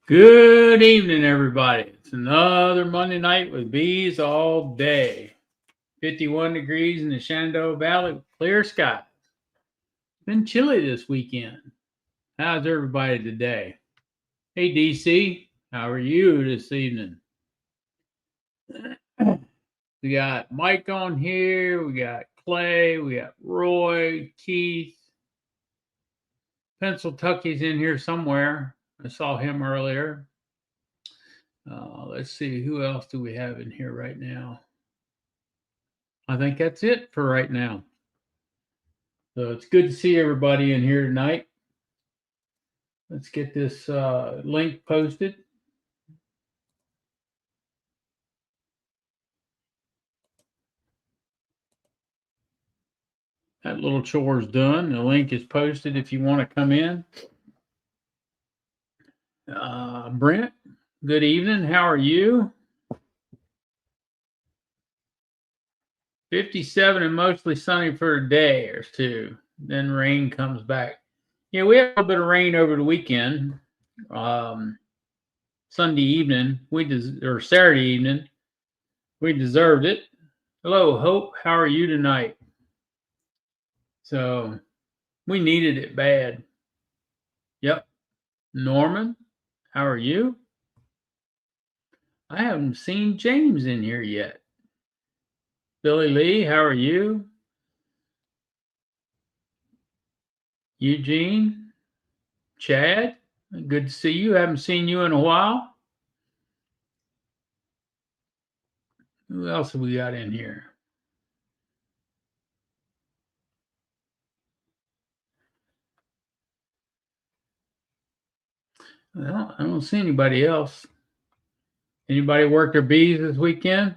Good evening, everybody. It's another Monday night with bees all day. 51 degrees in the Shenandoah Valley, clear skies. Been chilly this weekend. How's everybody today? Hey, DC, how are you this evening? We got Mike on here. We got Clay. We got Roy, Keith. Pennsyltucky's in here somewhere. I saw him earlier. Let's see, who else do we have in here right now? I think that's it for right now. So it's good to see everybody in here tonight. Let's get this link posted. That little chore is done. The link is posted if you want to come in. Brent, good evening. How are you? 57 and mostly sunny for a day or two. Then rain comes back. Yeah, we had a little bit of rain over the weekend. Sunday evening, or Saturday evening, we deserved it. Hello, Hope. How are you tonight? So we needed it bad. Yep. Norman, how are you? I haven't seen James in here yet. Billy Lee, how are you? Eugene, Chad, good to see you. Haven't seen you in a while. Who else have we got in here? Well, I don't see anybody else. Anybody work their bees this weekend?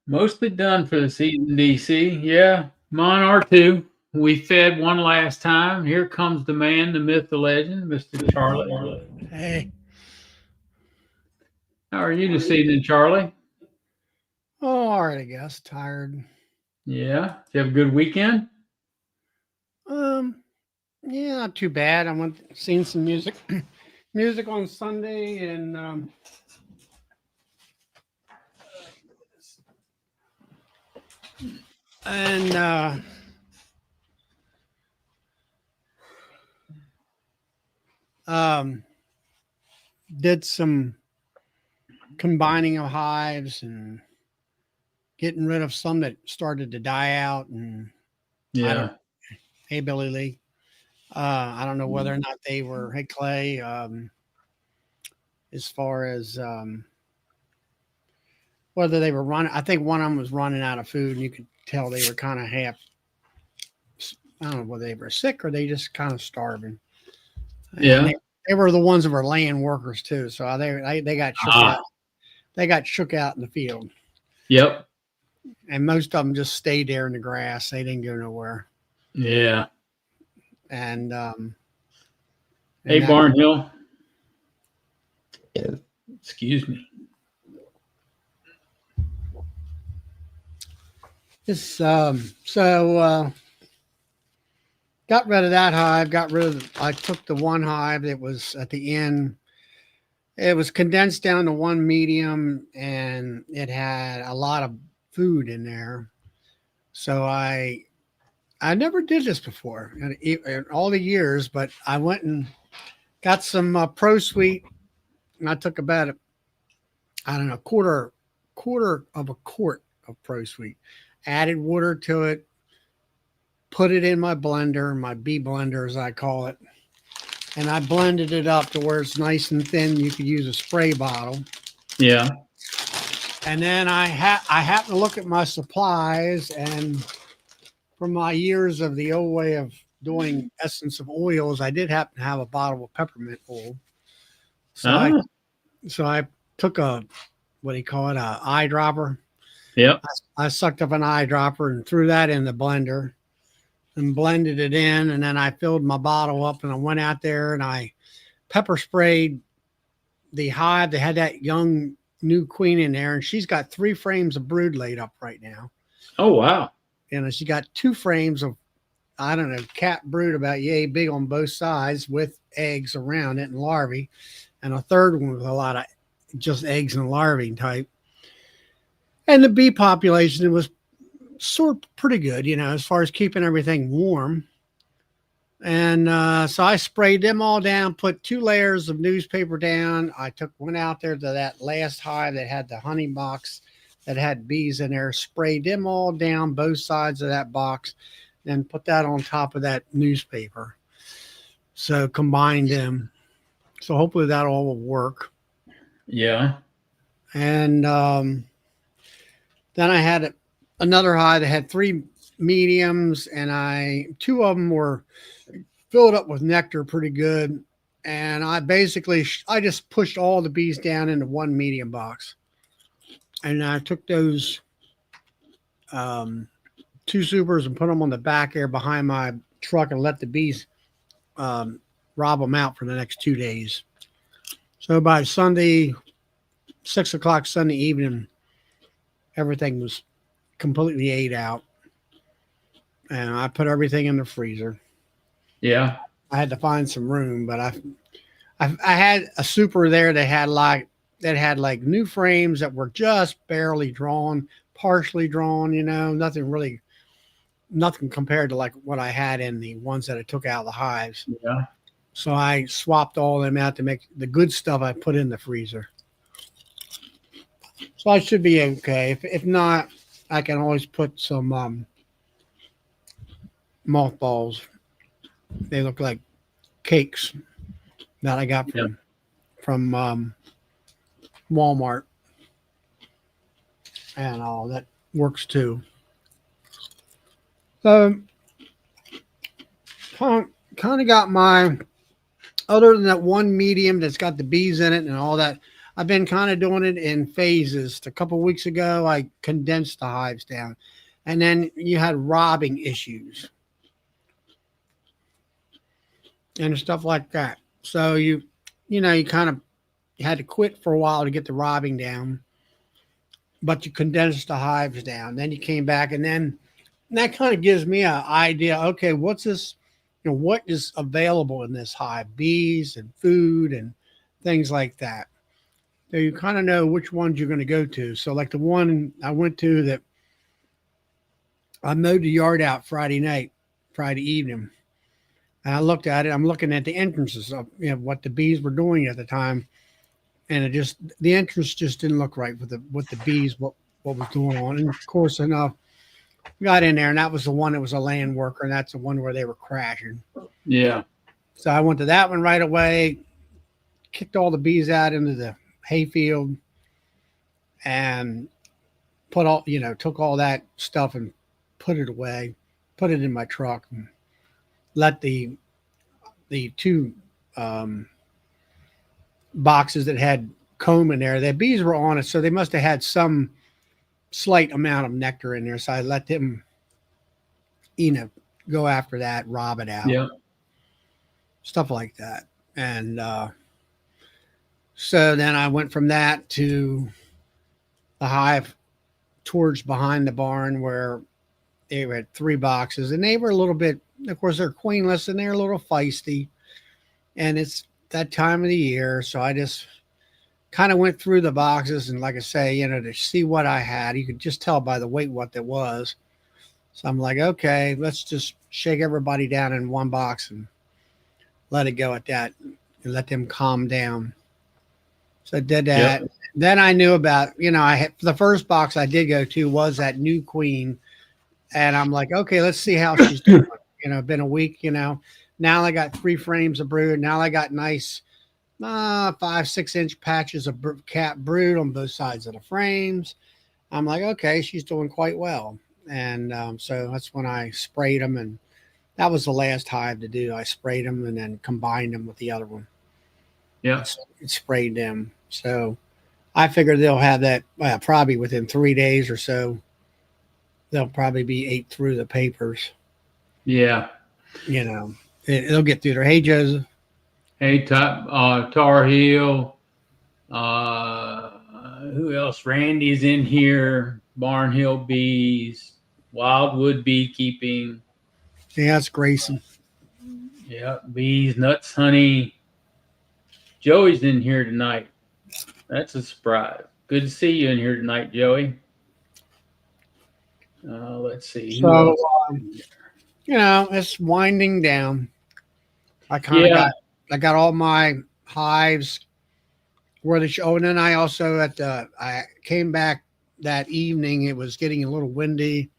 Mostly done for the season, DC. Yeah, mine are too. We fed one last time. Here comes the man, the myth, the legend, Mr. Charlie. Hey, How are you this evening, Charlie? oh, all right, I guess. Tired. Yeah. Did you have a good weekend? Um, yeah, not too bad. I went seen some music, music on Sunday, and um, did some combining of hives and getting rid of some that started to die out. And I don't. Yeah. Hey, Billy Lee. I don't know whether or not they were. Hey, Clay. As far as whether they were running, I think one of them was running out of food, and you could tell they were kind of half. I don't know whether they were sick or they just kind of starving. And Yeah. they were the ones that were laying workers too, so they got shook Ah. out. They got shook out in the field, Yep. and most of them just stayed there in the grass. They didn't go nowhere. Yeah. And Hey, that Barnhill. Excuse me. this got rid of that hive. Got rid of. I took the one hive that was at the end. It was condensed down to one medium, and it had a lot of food in there. So I never did this before in all the years, but I went and got some Pro Sweet, and I took about I don't know quarter of a quart of Pro Sweet, added water to it, put it in my blender, my bee blender as I call it, and I blended it up to where it's nice and thin. You could use a spray bottle. Yeah. And then I happened to look at my supplies, and from my years of the old way of doing essence of oils, I did happen to have a bottle of peppermint oil. So I Ah. so I took a what do you call it, a eyedropper. Yep. I sucked up an eyedropper and threw that in the blender and blended it in, and then I filled my bottle up and I went out there and I pepper sprayed the hive. They had that young new queen in there, and she's got 3 frames of brood laid up right now. Oh, wow. And she got 2 frames of, I don't know, cat brood about yay big on both sides with eggs around it and larvae, and a third one with a lot of just eggs and larvae type. And the bee population was sort of pretty good, as far as keeping everything warm. And so I sprayed them all down, put 2 layers of newspaper down. I went out there to that last hive that had the honey box that had bees in there, sprayed them all down both sides of that box, then put that on top of that newspaper. So combined them. So hopefully that all will work. Yeah. And then I had another hive that had 3 mediums, and 2 of them were filled up with nectar pretty good. And I just pushed all the bees down into 1 medium box. And I took those 2 supers and put them on the back there behind my truck and let the bees rob them out for the next 2 days. So by Sunday, 6 o'clock Sunday evening, everything was completely ate out. And I put everything in the freezer. Yeah. I had to find some room, but I had a super there that had like new frames that were just barely drawn, partially drawn, nothing compared to like what I had in the ones that I took out of the hives. Yeah. So I swapped all them out to make the good stuff I put in the freezer. So I should be okay. If not, I can always put some mothballs. They look like cakes that I got from Walmart, and all that works too. So kind of got my, other than that 1 medium that's got the bees in it and all that, I've been kind of doing it in phases. A couple of weeks ago, I condensed the hives down, and then you had robbing issues and stuff like that. So you kind of had to quit for a while to get the robbing down, but you condensed the hives down. Then you came back, and then that kind of gives me an idea. Okay, what's this? What is available in this hive? Bees and food and things like that. So you kind of know which ones you're going to go to. So like the one I went to that I mowed the yard out Friday evening. And I looked at it. I'm looking at the entrances of what the bees were doing at the time, and the entrance just didn't look right with the bees. What was going on? And of course enough, got in there, and that was the one that was a land worker, and that's the one where they were crashing. Yeah. So I went to that one right away, kicked all the bees out into the hayfield, and took all that stuff and put it away, put it in my truck, and let the 2 boxes that had comb in there, the bees were on it, so they must have had some slight amount of nectar in there. So I let them, go after that, rob it out, Yeah. stuff like that. And so then I went from that to the hive towards behind the barn where they had 3 boxes, and they were a little bit, of course, they're queenless and they're a little feisty, and it's that time of the year. So I just kind of went through the boxes, and like I say, to see what I had. You could just tell by the weight what that was. So I'm like, okay, let's just shake everybody down in 1 box and let it go at that and let them calm down. So I did that. Yep. Then I knew about, the first box I did go to was that new queen. And I'm like, okay, let's see how she's doing. Been a week, now I got 3 frames of brood. Now I got nice 5-6 inch patches of cat brood on both sides of the frames. I'm like, okay, she's doing quite well. And so that's when I sprayed them, and that was the last hive to do. I sprayed them and then combined them with the other one. Yeah. And sprayed them. So I figure they'll have that probably within 3 days or so. They'll probably be ate through the papers. Yeah. They'll get through there. Hey, Joseph. Hey, Tar Heel. Who else? Randy's in here. Barnhill Bees, Wildwood Beekeeping. Yeah, that's Grayson. Yeah, bees, nuts, honey. Joey's in here tonight. That's a surprise. Good to see you in here tonight, Joey. Let's see who So, else. it's winding down. I kind of Yeah, got all my hives where the show. And then I also I came back that evening. It was getting a little windy.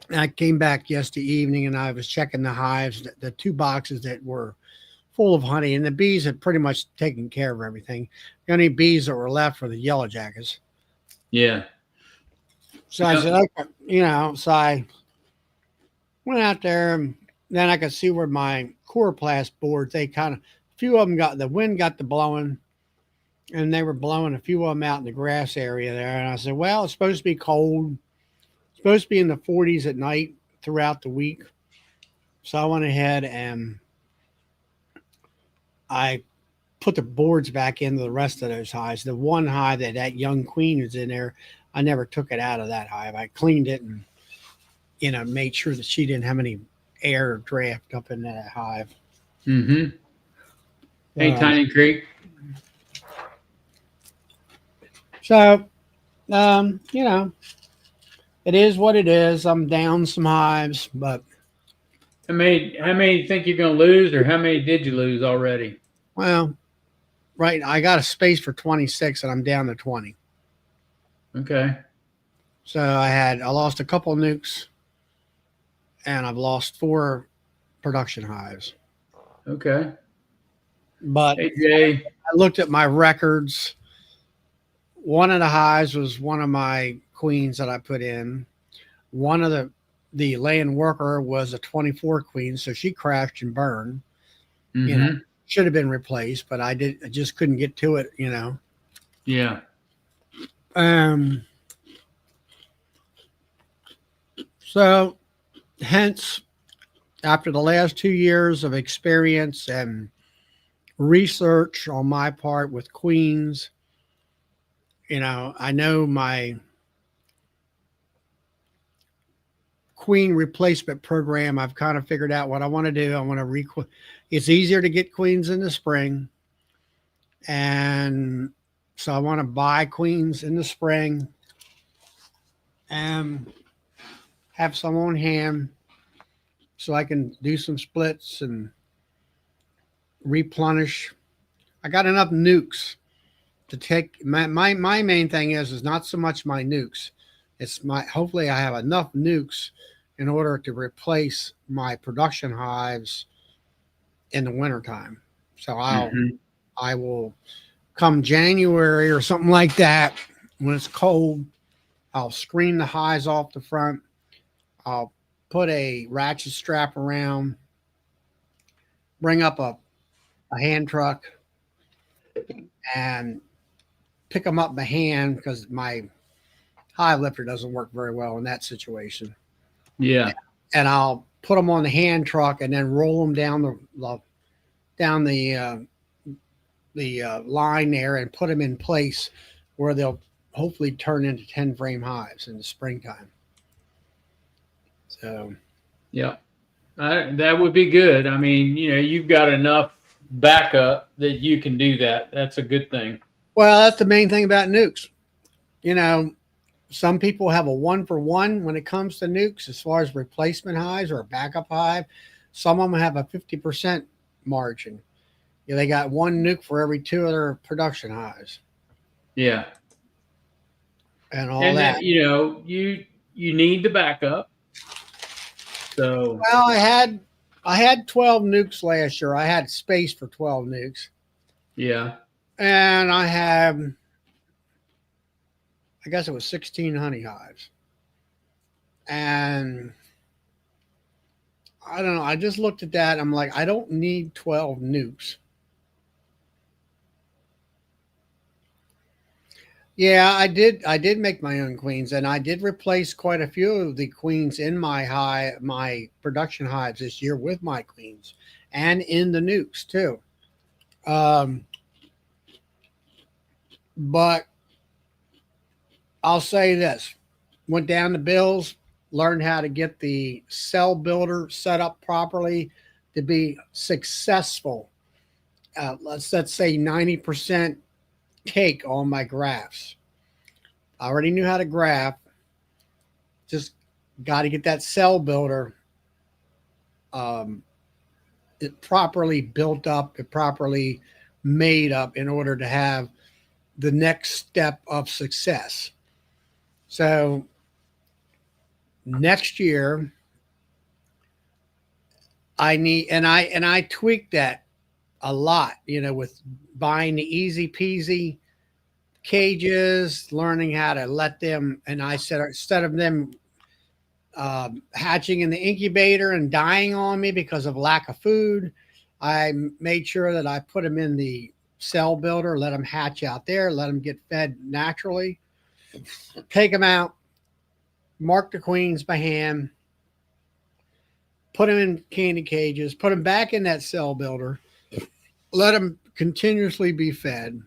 I came back yesterday evening and I was checking the hives, the two boxes that were full of honey, and the bees had pretty much taken care of everything. The only bees that were left were the yellow jackets. yeah, So I yeah, said, okay, so I went out there and then I could see where my chloroplast boards, they kind of, a few of them got, the wind got to blowing and they were blowing a few of them out in the grass area there. And I said, well, it's supposed to be cold. It's supposed to be in the 40s at night throughout the week. So I went ahead and I put the boards back into the rest of those hives. The one hive that young queen was in there, I never took it out of that hive. I cleaned it and made sure that she didn't have any air draft up into that hive. Mm-hmm. Hey, Um, Tiny Creek. so it is what it is. I'm down some hives, but How many you think you're gonna lose, or how many did you lose already? well, right. I got a space for 26, and I'm down to 20. Okay. So I lost a couple nukes, and I've lost 4 production hives. Okay. But Hey, Jay. I looked at my records. One of the hives was one of my queens that I put in. One of the laying worker was a 24 queen, so she crashed and burned. You know, Mm-hmm. should have been replaced, but I just couldn't get to it. Yeah. Um. So, hence, after the last 2 years of experience and research on my part with queens, I know my queen replacement program. I've kind of figured out what I want to do. I want to it's easier to get queens in the spring. And so I want to buy queens in the spring and have some on hand so I can do some splits and replenish. I got enough nukes to take my main thing is not so much my nukes. It's my hopefully I have enough nukes in order to replace my production hives in the wintertime. So Mm-hmm. I will come January or something like that when it's cold, I'll screen the highs off the front. I'll put a ratchet strap around, bring up a hand truck, and pick them up by hand because my high lifter doesn't work very well in that situation. Yeah. And I'll put them on the hand truck and then roll them down the line there and put them in place where they'll hopefully turn into 10 frame hives in the springtime. So Yeah. That would be good. I mean, you've got enough backup that you can do that. That's a good thing. well, that's the main thing about nukes. You know, some people have a 1-for-1 when it comes to nukes as far as replacement hives or a backup hive. Some of them have a 50% margin. They got one nuke for every 2 of their production hives Yeah. and all And that. that, you need the backup. So, Well, I had 12 nukes last year. I had space for 12 nukes. yeah. And I guess it was 16 honey hives. And I don't know. I just looked at that. I'm like, I don't need 12 nukes. Yeah, I did. I did make my own queens, and I did replace quite a few of the queens in my production hives this year with my queens, and in the nukes too. Um, but I'll say this: went down to Bill's, learned how to get the cell builder set up properly to be successful. Let's say 90% take on my graphs. I already knew how to graph. Just got to get that cell builder um, it properly built up, it properly made up in order to have the next step of success. So next year I tweaked that a lot, with buying the easy peasy cages, learning how to let them, and I said instead of them hatching in the incubator and dying on me because of lack of food, I made sure that I put them in the cell builder, let them hatch out there, let them get fed naturally, take them out, mark the queens by hand, put them in candy cages, put them back in that cell builder, let them continuously be fed.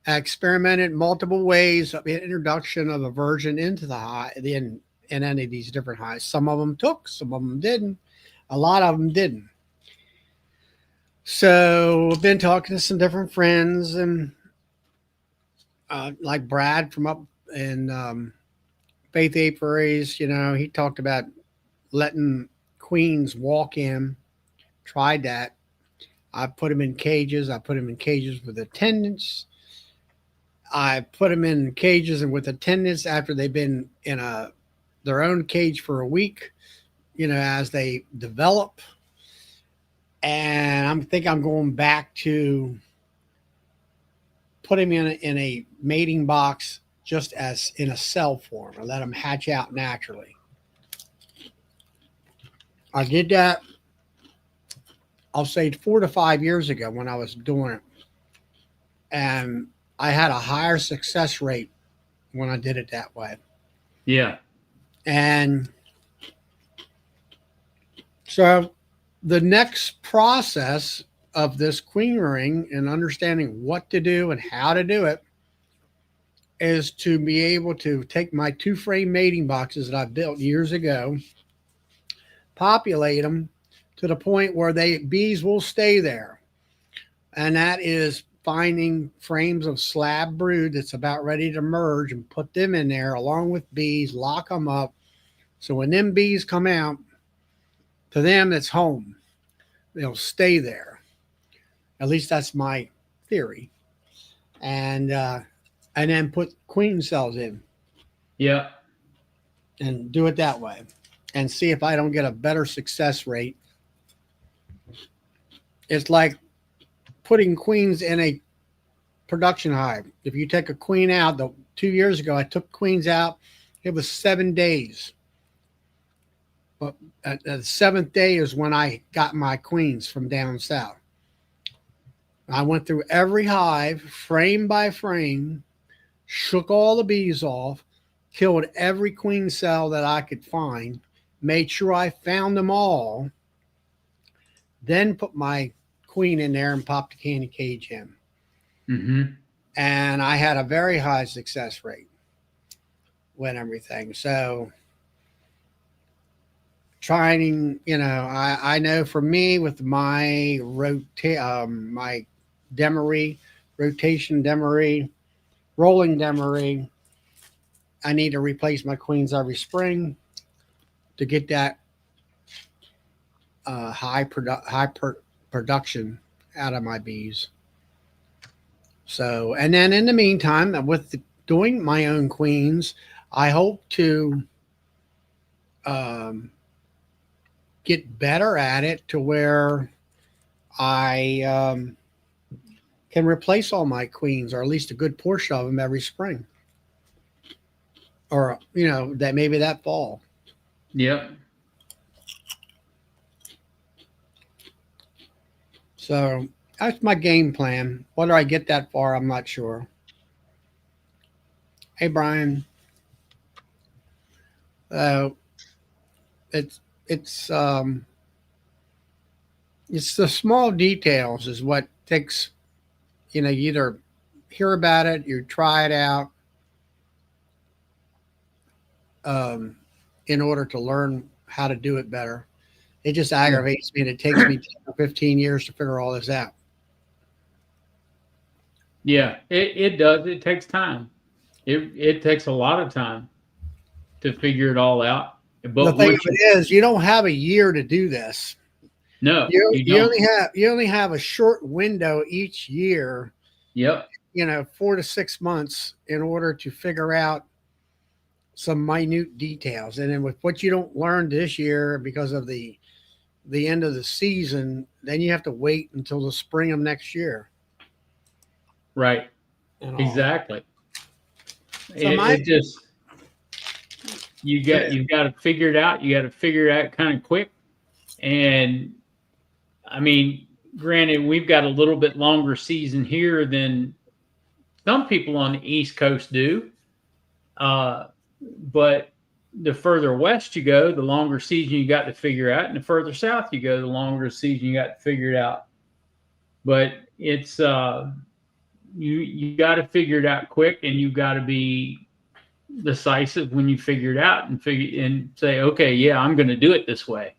I experimented multiple ways of introduction of a version into the hive in any of these different hives. Some of them took, some of them didn't. A lot of them didn't. So I've been talking to some different friends, and like Brad from up in Faith Apiaries, he talked about letting queens walk in. Tried that. I put them in cages. I put them in cages with attendants. I put them in cages and with attendants after they've been in their own cage for a week, as they develop. And I'm going back to put them in a mating box just as in a cell form and let them hatch out naturally. I did that, I'll say 4 to 5 years ago when I was doing it. And I had a higher success rate when I did it that way. Yeah. And so the next process of this queen ring and understanding what to do and how to do it is to be able to take my 2 frame mating boxes that I built years ago, populate them to the point where bees will stay there. And that is finding frames of slab brood that's about ready to merge and put them in there along with bees, lock them up. So when them bees come out, to them, it's home. They'll stay there. At least that's my theory. And then put queen cells in Yeah. and do it that way and see if I don't get a better success rate. It's like putting queens in a production hive. If you take a queen out, 2 years ago, I took queens out. It was 7 days. But the seventh day is when I got my queens from down south. I went through every hive, frame by frame, shook all the bees off, killed every queen cell that I could find, made sure I found them all, then put my queen in there and popped the candy cage in. Mm-hmm. And I had a very high success rate with everything. So trying, I know for me with my my demery, rotation demery, rolling demery, I need to replace my queens every spring to get that production out of my bees. So, and then in the meantime, doing my own queens, I hope to um, get better at it to where I can replace all my queens, or at least a good portion of them every spring, or that maybe that fall. Yep. So that's my game plan. Whether I get that far, I'm not sure. Hey, Brian. Uh, it's it's um, it's the small details is what takes. You either hear about it, you try it out, um, in order to learn how to do it better. It just Yeah. aggravates me, and it takes me 10 or 15 years to figure all this out. Yeah, it does. It takes time. It takes a lot of time to figure it all out. The But thing of once you it is, you don't have a year to do this. no, You you you don't. only have you only have a short window each year, Yep. 4 to 6 months in order to figure out some minute details. And then with what you don't learn this year because of the end of the season, then you have to wait until the spring of next year Right. and all. Exactly. So my It just you've got to figure it out. You got to figure it out kind of quick. And I mean, granted, we've got a little bit longer season here than some people on the East Coast do. Uh, but the further west you go, the longer season you got to figure out, and the further south you go, the longer season you got to figure it out. But it's you got to figure it out quick, and you got to be decisive when you figure it out and figure and say, okay, yeah, I'm going to do it this way.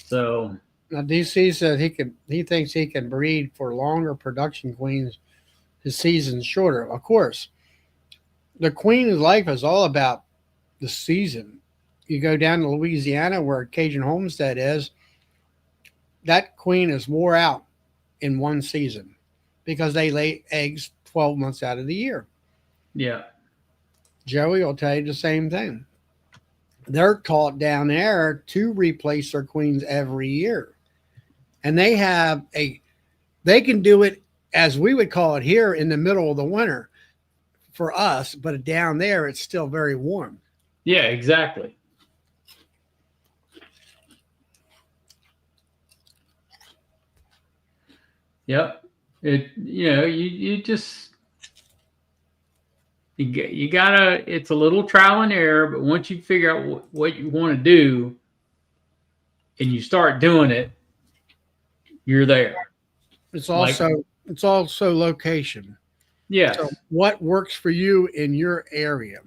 So Now DC said he thinks he can breed for longer production queens. His season's shorter. Of course, the queen's life is all about the season. You go down to Louisiana where Cajun Homestead is, that queen is wore out in one season because they lay eggs 12 months out of the year. yeah, Joey will tell you the same thing. They're taught down there to replace their queens every year. And they can do it as we would call it here in the middle of the winter for us, but down there it's still very warm. yeah, exactly. Yep. It you just you gotta. It's a little trial and error, but once you figure out what you want to do and you start doing it, you're there. It's Like also it's also location. So yes, what works for you in your area?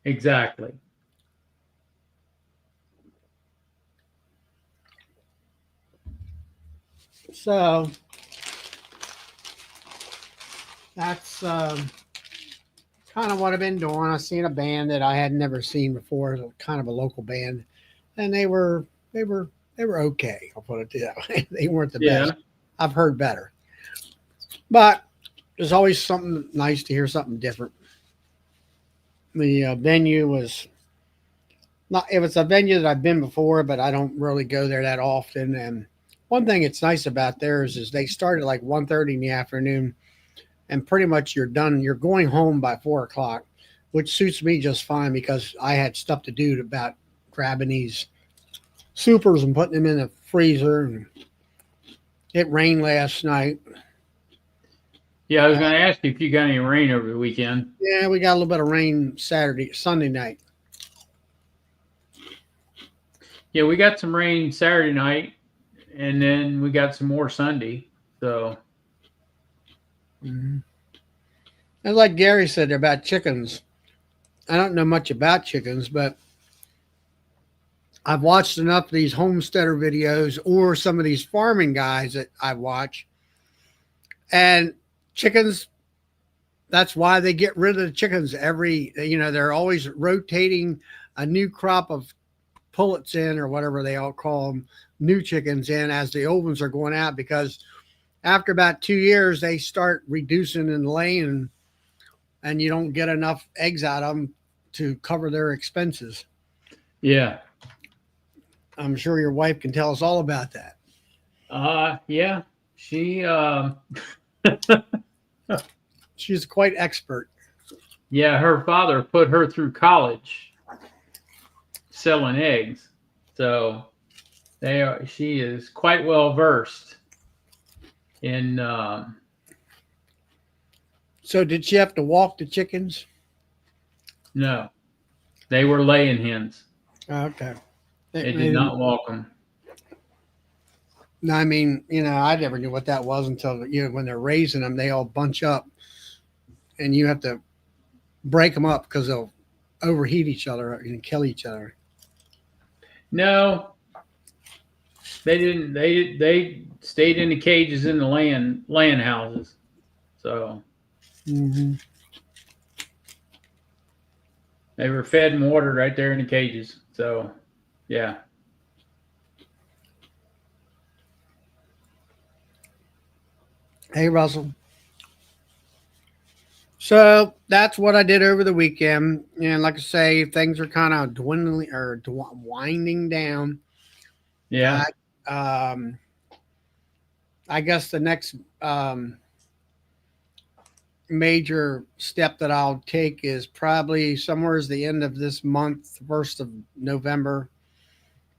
exactly. So that's kind of what I've been doing. I've seen a band that I had never seen before, kind of a local band, and they were okay. I'll put it that way. They weren't the best. Yeah, I've heard better, but there's always something nice to hear something different. The venue was not. It was a venue that I've been before, but I don't really go there that often. And one thing that's nice about theirs is they start at like 1:30 in the afternoon, and pretty much you're done. You're going home by 4 o'clock, which suits me just fine because I had stuff to do about grabbing these supers and putting them in the freezer. And it rained last night. yeah. I was going to ask you if you got any rain over the weekend. Yeah, we got a little bit of rain Sunday night. Yeah, we got some rain Saturday night, and then we got some more Sunday. So Mm-hmm. And like Gary said about chickens, I don't know much about chickens, but I've watched enough of these homesteader videos or some of these farming guys that I watch. And chickens, that's why they get rid of the chickens they're always rotating a new crop of pullets in or whatever they all call them, new chickens in as the old ones are going out because after about 2 years, they start reducing and laying and you don't get enough eggs out of them to cover their expenses. yeah, I'm sure your wife can tell us all about that. yeah. She She's quite expert. yeah, her father put her through college selling eggs, so she is quite well versed in. So did she have to walk the chickens? No, they were laying hens. Okay. They did not walk them. No, I mean, I never knew what that was until when they're raising them, they all bunch up, and you have to break them up because they'll overheat each other and kill each other. No, they didn't. They stayed in the cages in the land houses. So Hmm. they were fed and watered right there in the cages. So yeah. Hey, Russell. So that's what I did over the weekend. And like I say, things are kind of dwindling or winding down. Yeah. I, um, I guess the next major step that I'll take is probably somewhere as the end of this month, 1st of November.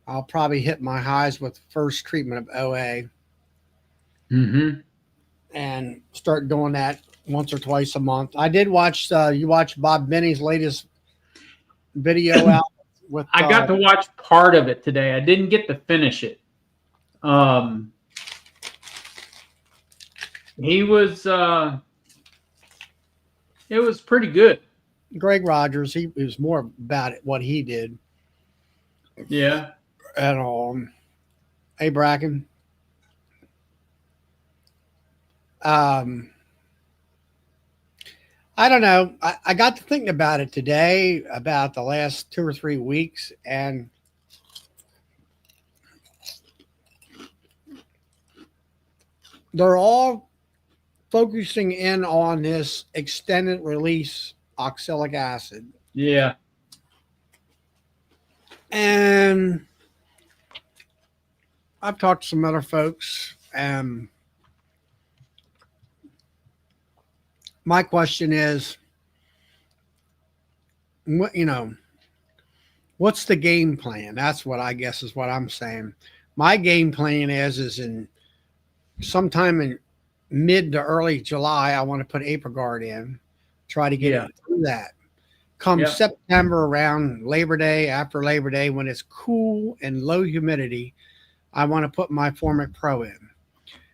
I'll probably hit my highs with first treatment of OA Mm-hmm. and start doing that once or twice a month. I did watch. You watched Bob Benny's latest video out with. I got to watch part of it today. I didn't get to finish it. Um, he was. It was pretty good. Greg Rogers. He was more about it, what he did. Yeah. And hey Bracken. Um, I don't know. I got to thinking about it today, about the last 2 or 3 weeks, and they're all focusing in on this extended release oxalic acid. Yeah. And I've talked to some other folks, and my question is, what what's the game plan? That's what I guess is what I'm saying. My game plan is in sometime in mid to early July, I want to put Apricot in, try to get it Yeah. through that. Come Yeah. September, around Labor Day, after Labor Day, when it's cool and low humidity, I want to put my Formic Pro in.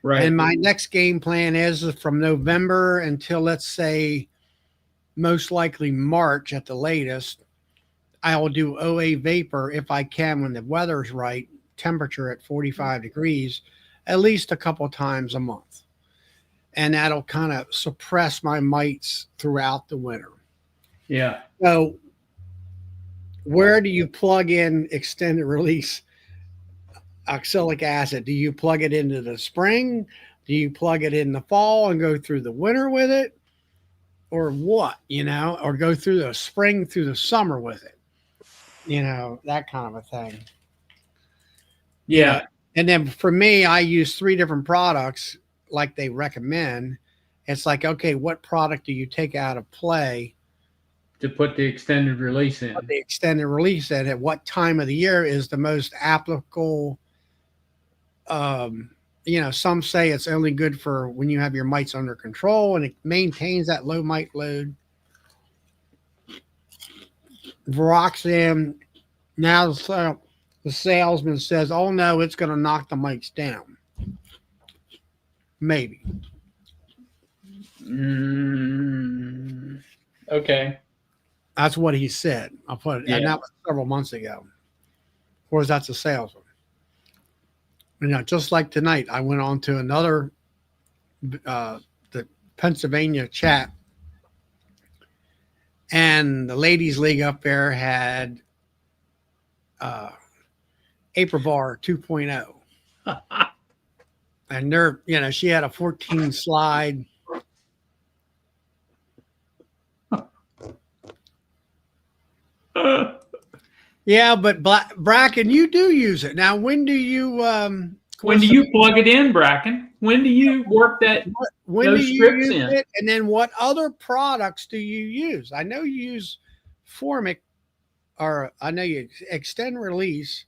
Right. And my next game plan is from November until, let's say, most likely March at the latest. I will do OA vapor if I can when the weather's right, temperature at 45 degrees, at least a couple times a month. And that'll kind of suppress my mites throughout the winter. Yeah. So, where do you plug in extended release oxalic acid? Do you plug it into the spring? Do you plug it in the fall and go through the winter with it? Or what, or go through the spring through the summer with it? That kind of a thing. Yeah. And then for me, I use 3 different products like they recommend. It's like, okay, what product do you take out of play? To put the extended release in. The extended release, and at what time of the year is the most applicable? Some say it's only good for when you have your mites under control and it maintains that low mite load. Viroxan, now the salesman says, oh no, it's going to knock the mites down. Maybe. Okay. That's what he said. I'll put it, Yeah. and that was several months ago. Of course, that's a salesman. Just like tonight, I went on to another, the Pennsylvania chat, and the ladies' league up there had April Bar 2.0. And she had a 14 slide. Yeah, but Bracken, you do use it. Now, when do you when do you plug it in, Bracken? When do you work when those do you strips use in? it? And then what other products do you use? I know you use Formic, or I know you extend release,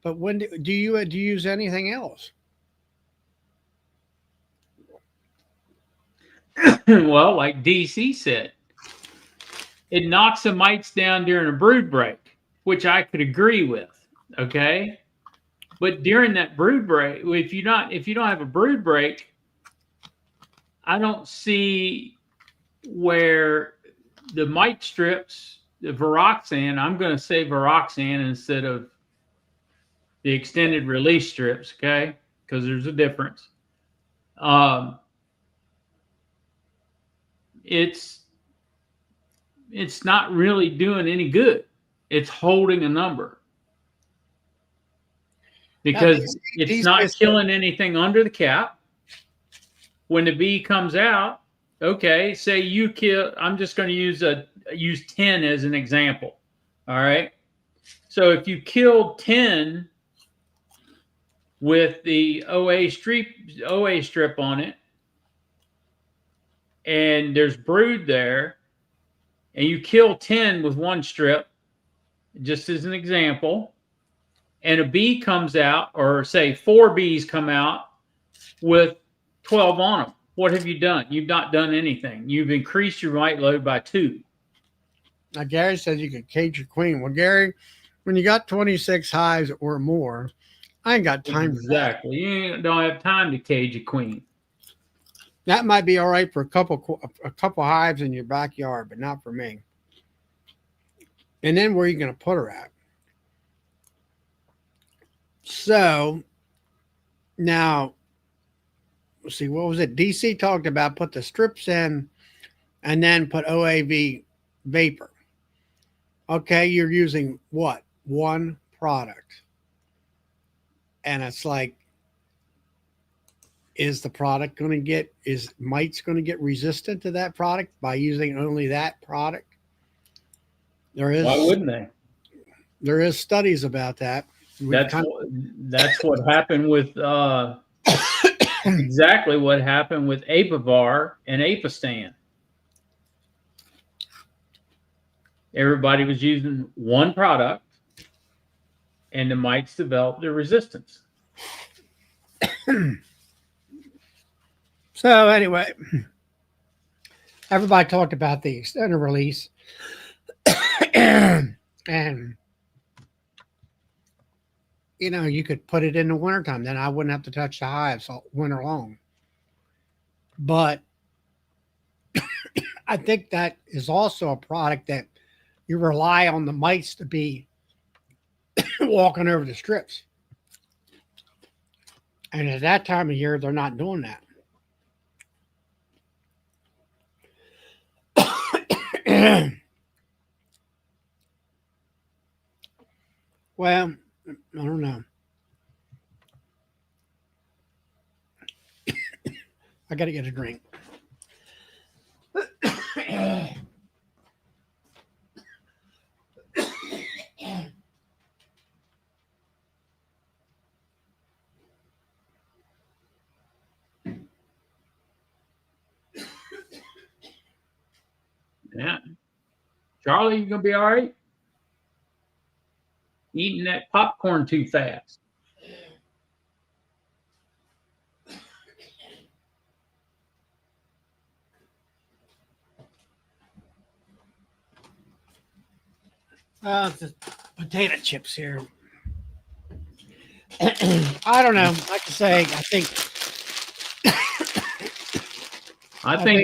but when do you use anything else? Well, like DC said, it knocks the mites down during a brood break, which I could agree with. Okay. But during that brood break, if you don't have a brood break, I don't see where the mite strips the Viroxan, I'm going to say Viroxan instead of the extended release strips, okay? Because there's a difference. Um, it's it's not really doing any good. It's holding a number Now, because it's these not just killing anything under the cap. When the bee comes out, okay, say you kill. I'm just going to use 10 as an example. All right. So if you kill 10 with the OA strip on it, and there's brood there, and you kill 10 with one strip, just as an example, and a bee comes out, or say 4 bees come out with 12 on them, what have you done? You've not done anything. You've increased your mite load by 2. now Gary says you could cage your queen. Well, Gary, when you got 26 hives or more, I ain't got time for that. Exactly. You don't have time to cage a queen. That might be all right for a couple hives in your backyard, but not for me. And then where are you going to put her at? So now, let's see, what was it? DC talked about put the strips in and then put OAV vapor. Okay, you're using what? One product. And it's like, is mites going to get resistant to that product by using only that product? Why wouldn't they? There is studies about that. That's what happened with exactly what happened with Apivar and Apistan. Everybody was using one product, and the mites developed their resistance. So anyway, everybody talked about the extended release, and you could put it in the wintertime. Then I wouldn't have to touch the hives all winter long. But I think that is also a product that you rely on the mites to be walking over the strips. And at that time of year, they're not doing that. Well, I don't know. I got to get a drink. Yeah. Charlie, you gonna be all right? Eating that popcorn too fast. Just potato chips here. I don't know. Like I say, I think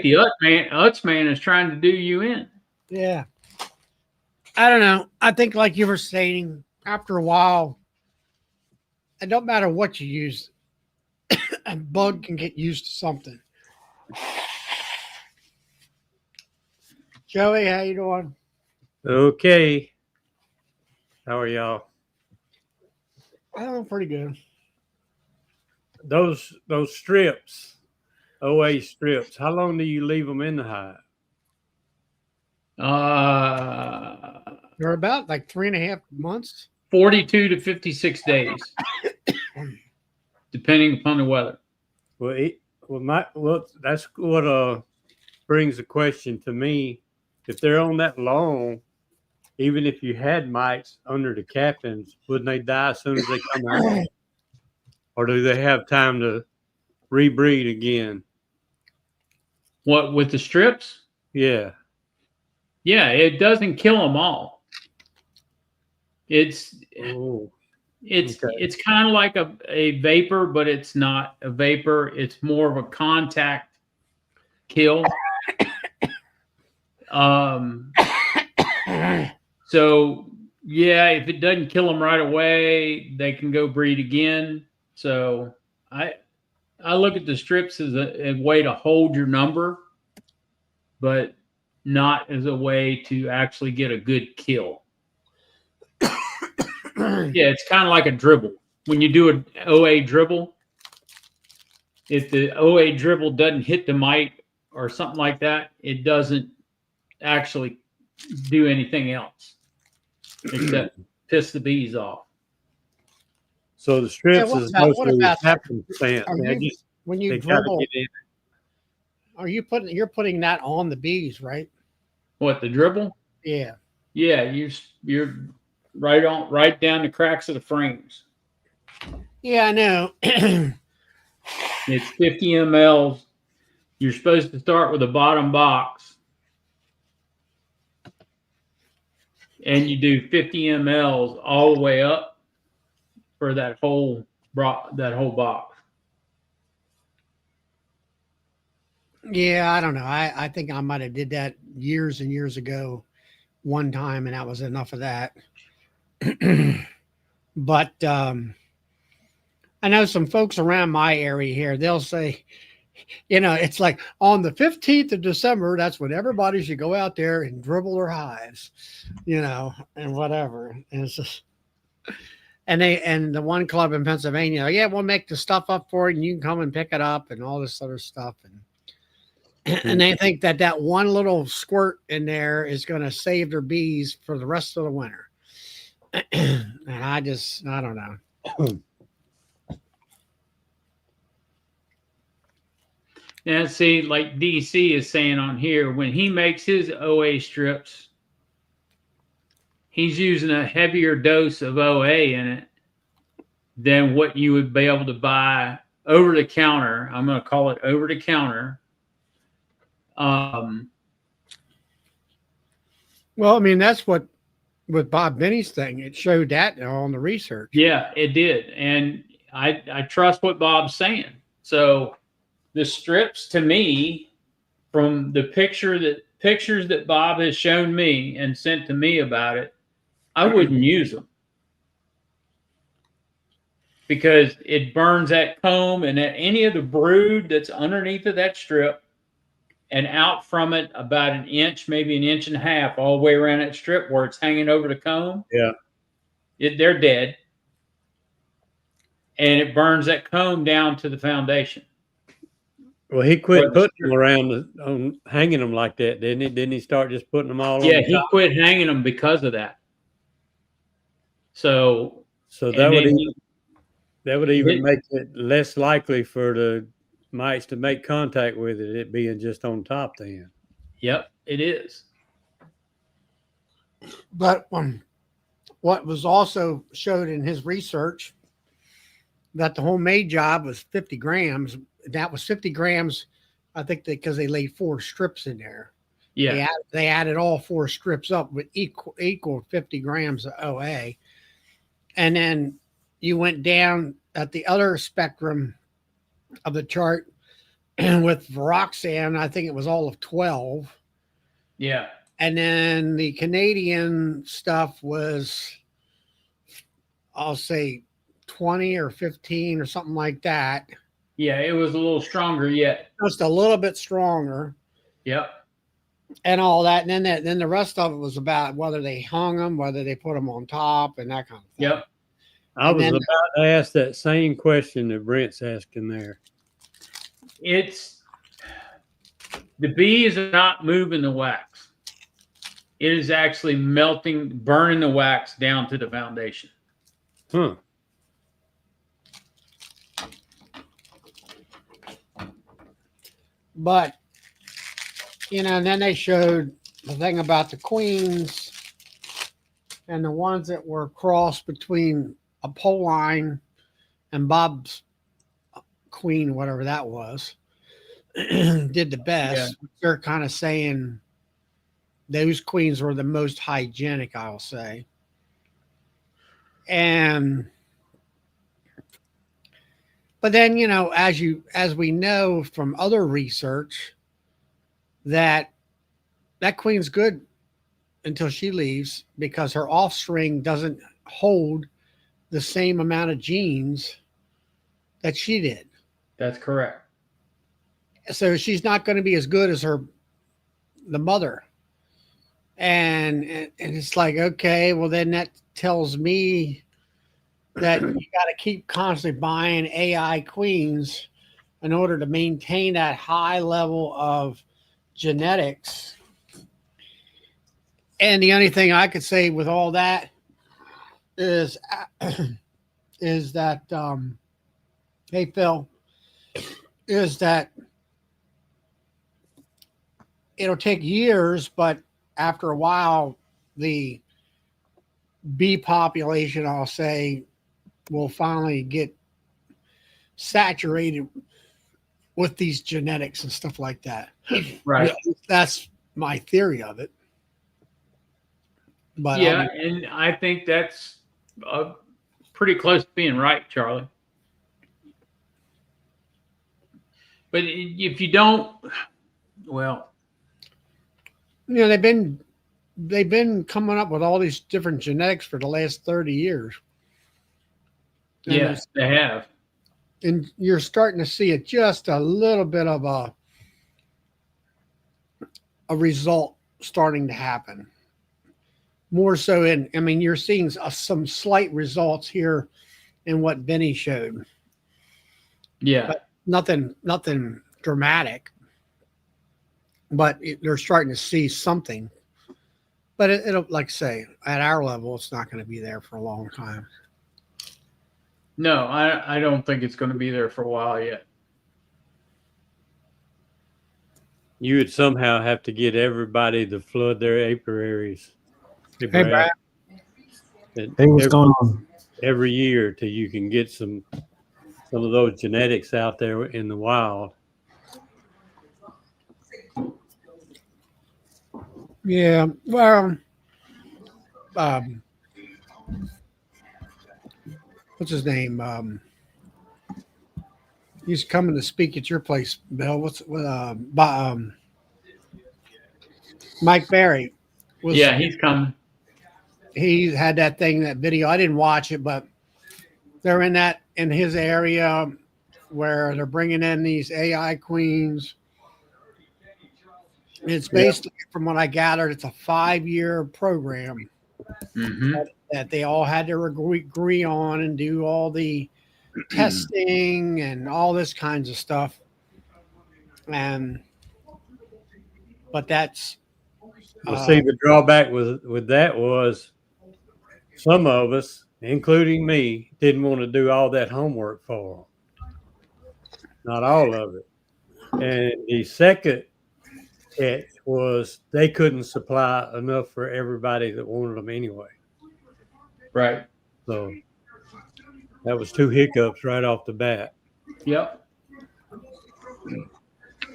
the Utz man is trying to do you in. Yeah. I don't know. I think, like you were saying, after a while, it don't matter what you use, a bug can get used to something. Joey, how you doing? Okay. How are y'all? Oh, pretty good. Those strips, OA strips, how long do you leave them in the hive? They're about like 3.5 months. 42 to 56 days, depending upon the weather. Well, that's what brings the question to me. If they're on that long, even if you had mites under the cappings, wouldn't they die as soon as they come out? Or do they have time to rebreed again? What, with the strips? Yeah. Yeah, it doesn't kill them all. It's okay. It's kind of like a vapor, but it's not a vapor. It's more of a contact kill. So yeah, if it doesn't kill them right away, they can go breed again. So I I look at the strips as a way to hold your number, but not as a way to actually get a good kill. Yeah, it's kind of like a dribble. When you do an OA dribble, if the OA dribble doesn't hit the mite or something like that, it doesn't actually do anything else except piss the bees off. So the Yeah, strips is what mostly about that? happenstance. Are They you just when you they gotta dribble? get in. You're putting that on the bees, right? What, the dribble? Yeah. Yeah, you're right down the cracks of the frames. Yeah, I know. It's 50 mLs. You're supposed to start with the bottom box, and you do 50 mLs all the way up for that whole box. Yeah, I don't know. I think I might have did that years and years ago one time, and that was enough of that. But I know some folks around my area here, they'll say, it's like on the 15th of December, that's when everybody should go out there and dribble their hives, and whatever. And it's just, and the one club in Pennsylvania, yeah, we'll make the stuff up for it and you can come and pick it up and all this other stuff. And they think that one little squirt in there is going to save their bees for the rest of the winter. And I don't know. And see, like DC is saying on here, when he makes his OA strips, he's using a heavier dose of OA in it than what you would be able to buy over the counter. I'm going to call it over the counter. Well, I mean, that's what with Bob Benny's thing, it showed that on the research. Yeah, it did. And I trust what Bob's saying. So the strips, to me, from the pictures that Bob has shown me and sent to me about it, I wouldn't use them because it burns that comb and that any of the brood that's underneath of that strip and out from it about an inch, maybe an inch and a half, all the way around that strip where it's hanging over the comb. Yeah. They're dead. And it burns that comb down to the foundation. Well, he quit putting them around hanging them like that, didn't he? Didn't he start just putting them all on Yeah, the he top? quit hanging them because of that. So that would even make it less likely for the mites to make contact with it being just on top then. Yep, it is. But what was also showed in his research that the homemade job was 50 grams. That was 50 grams, I think, because they laid 4 strips in there. Yeah. They added all 4 strips up with equal 50 grams of OA. And then you went down at the other spectrum of the chart with Viroxan, I think it was all of 12. Yeah. And then the Canadian stuff was, I'll say 20 or 15 or something like that. Yeah, it was a little stronger yet. Just a little bit stronger. Yep. And all that. And then the rest of it was about whether they hung them, whether they put them on top and that kind of thing. Yep. I was about to ask that same question that Brent's asking there. The bee is not moving the wax. It is actually burning the wax down to the foundation. Huh. But, and then they showed the thing about the queens and the ones that were crossed between a Poline and Bob's queen, whatever that was, did the best. Yeah. They're kind of saying those queens were the most hygienic, I'll say. But then, as we know from other research, that queen's good until she leaves because her offspring doesn't hold the same amount of genes that she did. That's correct. So she's not going to be as good as the mother. And it's like, okay, well then that tells me that you got to keep constantly buying AI queens in order to maintain that high level of genetics. And the only thing I could say with all that is is that hey Phil, is that it'll take years, but after a while, the bee population, I'll say, will finally get saturated with these genetics and stuff like that. Right. That's my theory of it. But Yeah, and I think that's pretty close to being right, Charlie. But if you don't, well, you know, they've been coming up with all these different genetics for the last 30 years. And yes, they have. and you're starting to see it just a little bit of a result starting to happen. More so I mean, you're seeing some slight results here in what Benny showed. Yeah. But nothing dramatic. But they're starting to see something. But it'll, like I say, at our level, it's not going to be there for a long time. No, I don't think it's going to be there for a while yet. You would somehow have to get everybody to flood their apiaries. Hey, Brad. Hey, what's going on? Every year till you can get some of those genetics out there in the wild. Yeah, well, um, what's his name? He's coming to speak at your place, Bill. Mike Berry was. Yeah, he's coming. He had that thing, that video. I didn't watch it, but they're in his area where they're bringing in these AI queens. It's basically, from what I gathered, it's a 5-year program that they all had to agree on and do all the testing and all this kinds of stuff. But that's See, the drawback with that was some of us, including me, didn't want to do all that homework for them. Not all of it. And the second catch was they couldn't supply enough for everybody that wanted them anyway. Right. So that was 2 hiccups right off the bat. Yep.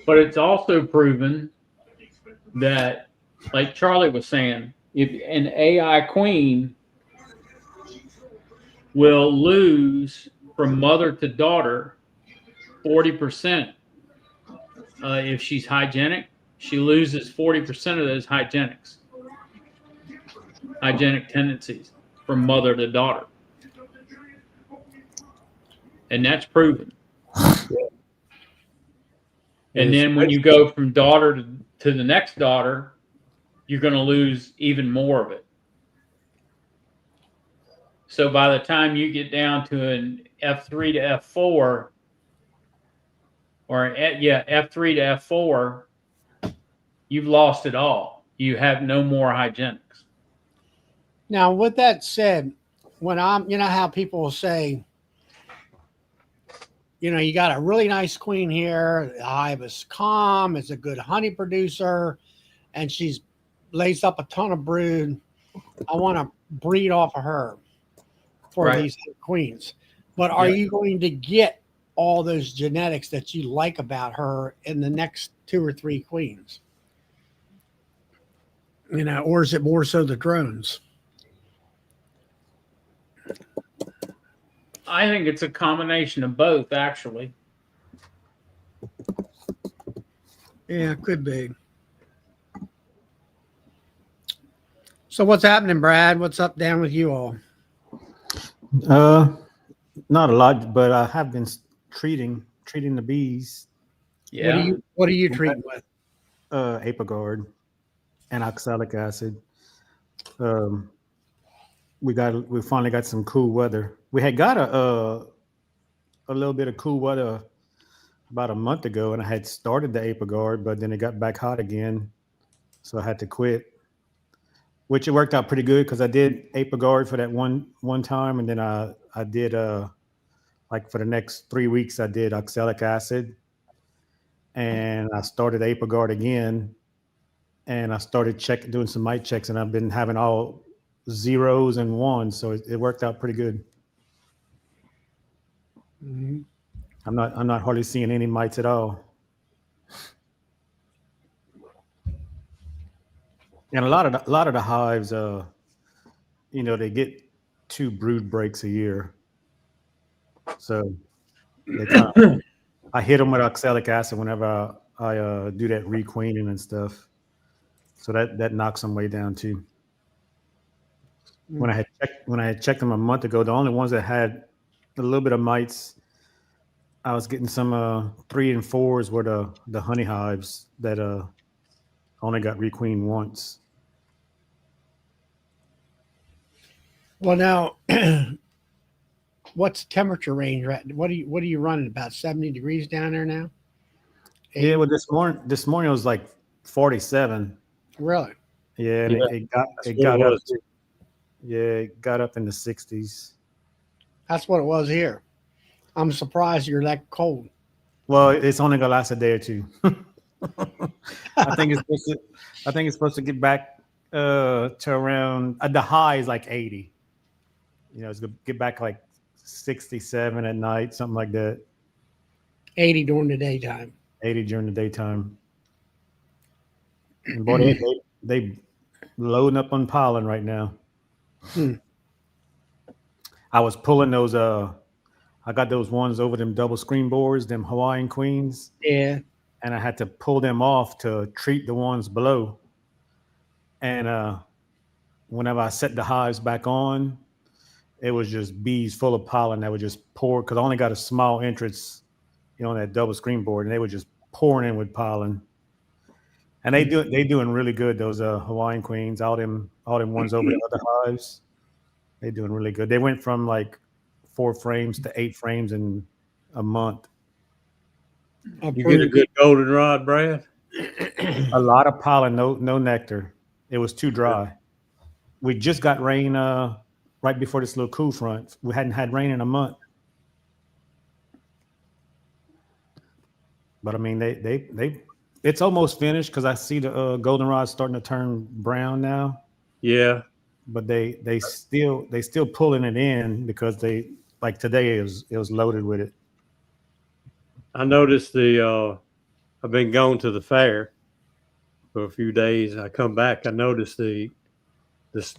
But it's also proven that, like Charlie was saying, if an AI queen will lose from mother to daughter 40%, if she's hygienic, she loses 40% of those hygienic tendencies from mother to daughter. And that's proven. And then when you go from daughter to the next daughter, you're going to lose even more of it. So by the time you get down to an F3 to F4, F3 to F4, you've lost it all. You have no more hygienics. Now, with that said, when you know how people will say, you got a really nice queen here. The hive is calm. It's a good honey producer, and she's lays up a ton of brood. I want to breed off of her for these queens. But are you going to get all those genetics that you like about her in the next 2 or 3 queens? Or is it more so the drones? I think it's a combination of both, actually. Yeah, it could be. So what's happening, Brad? What's up down with you all? Uh, Not a lot, but I have been treating the bees. Yeah. What are you treating with? Apagard and oxalic acid. Um, we finally got some cool weather. We had got a little bit of cool weather about a month ago, and I had started the Apagard, but then it got back hot again, so I had to quit. Which it worked out pretty good because I did Apagard for that one time, and then I did like for the next 3 weeks I did oxalic acid, and I started Apagard again, and I started doing some mite checks, and I've been having all zeros and ones, so it worked out pretty good. Mhm. I'm not hardly seeing any mites at all, and a lot of the hives, they get 2 brood breaks a year, so they kind of I hit them with oxalic acid whenever I do that requeening and stuff, so that knocks them way down too. When I had checked them a month ago, the only ones that had a little bit of mites, I was getting some 3 and 4s were the honey hives that only got requeened once. Well, now, what's temperature range? What are you running? About 70 degrees down there now? Yeah, 80? well, this morning it was like 47. Really? Yeah, and Yeah, it that's what it got up. was. Yeah, it got up in the 60s. That's what it was here. I'm surprised you're that cold. Well, it's only gonna last a day or two. I think it's supposed to. I think it's supposed to get back to around the high is like 80. It's gonna get back like 67 at night, something like that. 80 during the daytime. 80 during the daytime. And boy, they loading up on pollen right now. Hmm. I was pulling those. I got those ones over them double screen boards, them Hawaiian queens, Yeah. and I had to pull them off to treat the ones below. And whenever I set the hives back on, it was just bees full of pollen that would just pour because I only got a small entrance, on that double screen board, and they were just pouring in with pollen. And they doing really good. Those Hawaiian queens, all them ones over the other hives, they doing really good. They went from like 4 frames to 8 frames in a month. You get a good goldenrod, Brad? A lot of pollen, no nectar. It was too dry. We just got rain right before this little cool front. We hadn't had rain in a month. But I mean, they it's almost finished because I see the goldenrod starting to turn brown now. Yeah, But they still pulling it in because they like today it was loaded with it. I noticed I've been going to the fair for a few days. I come back, I noticed the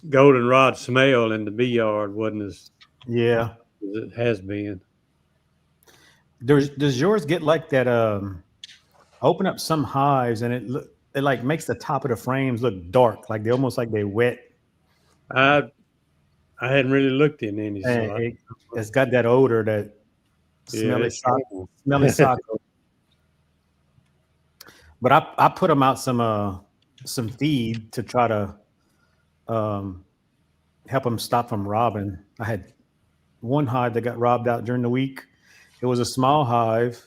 goldenrod smell in the bee yard wasn't Yeah. as it has been. Does yours get like that? Open up some hives and it like makes the top of the frames look dark, like they almost like they wet. I I hadn't really looked in any, And so it's got that odor, that yeah, smelly it's sock, strong. smelly sock. But I put them out some feed to try to um, help them stop from robbing. I had one hive that got robbed out during the week. It was a small hive,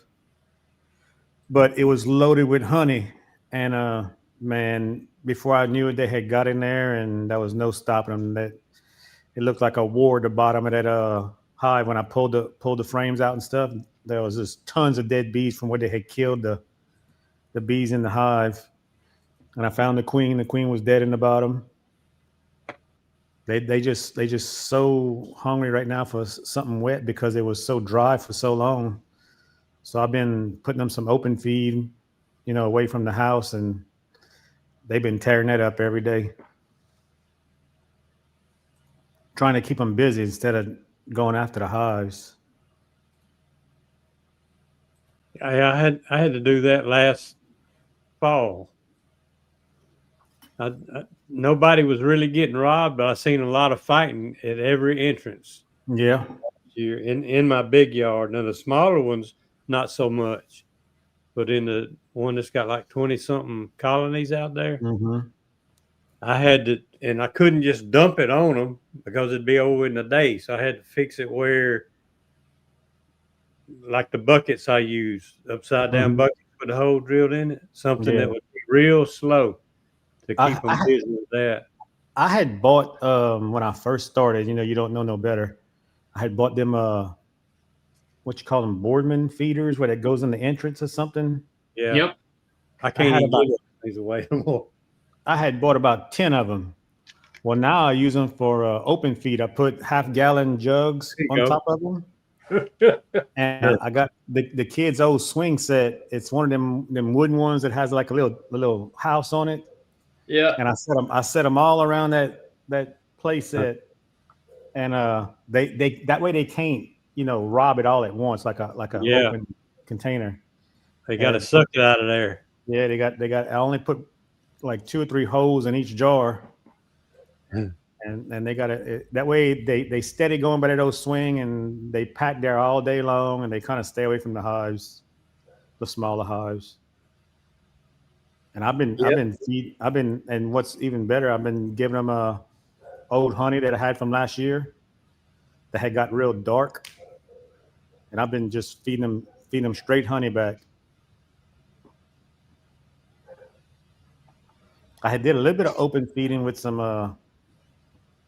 but it was loaded with honey. And man, before I knew it, they had got in there, and there was no stopping them. That it looked like a war at the bottom of that hive. When I pulled the frames out and stuff, there was just tons of dead bees from where they had killed the bees in the hive. And I found the queen. The queen was dead in the bottom. They just so hungry right now for something wet because it was so dry for so long. So I've been putting them some open feed, away from the house, and they've been tearing that up every day, trying to keep them busy instead of going after the hives. I had to do that last fall. Nobody was really getting robbed, but I seen a lot of fighting at every entrance Yeah. here in my big yard. Now the smaller ones, not so much, but in the one that's got like 20 something colonies out there, Mm-hmm. I had to, and I couldn't just dump it on them because it'd be over in a day. So I had to fix it where, like the buckets I use, upside down Mm-hmm. buckets with the hole drilled in it, something Yeah. that would be real slow to keep I, them I busy with that. I had bought when I first started. You don't know no better. I had bought them what you call them, Boardman feeders, where that goes in the entrance or something. Yeah, Yep. I I can't had even about give these away anymore. I had bought about 10 of them. Well, now I use them for open feed. I put half-gallon jugs There on you top of them, go. and Yeah. I got the kids' old swing set. It's one of them wooden ones that has like a little house on it, Yeah. and I set them all around that play set, and they that way they can't rob it all at once like a Yeah, open container. they got to And suck it out of there. yeah, they got. I only put like 2 or 3 holes in each jar, and they got it that way they steady going by that old swing, and they pack there all day long, and they kind of stay away from the hives, the smaller hives. And Yeah, and what's even better, I've been giving them old honey that I had from last year that had got real dark, and I've been just feeding them straight honey back. I had did a little bit of open feeding with some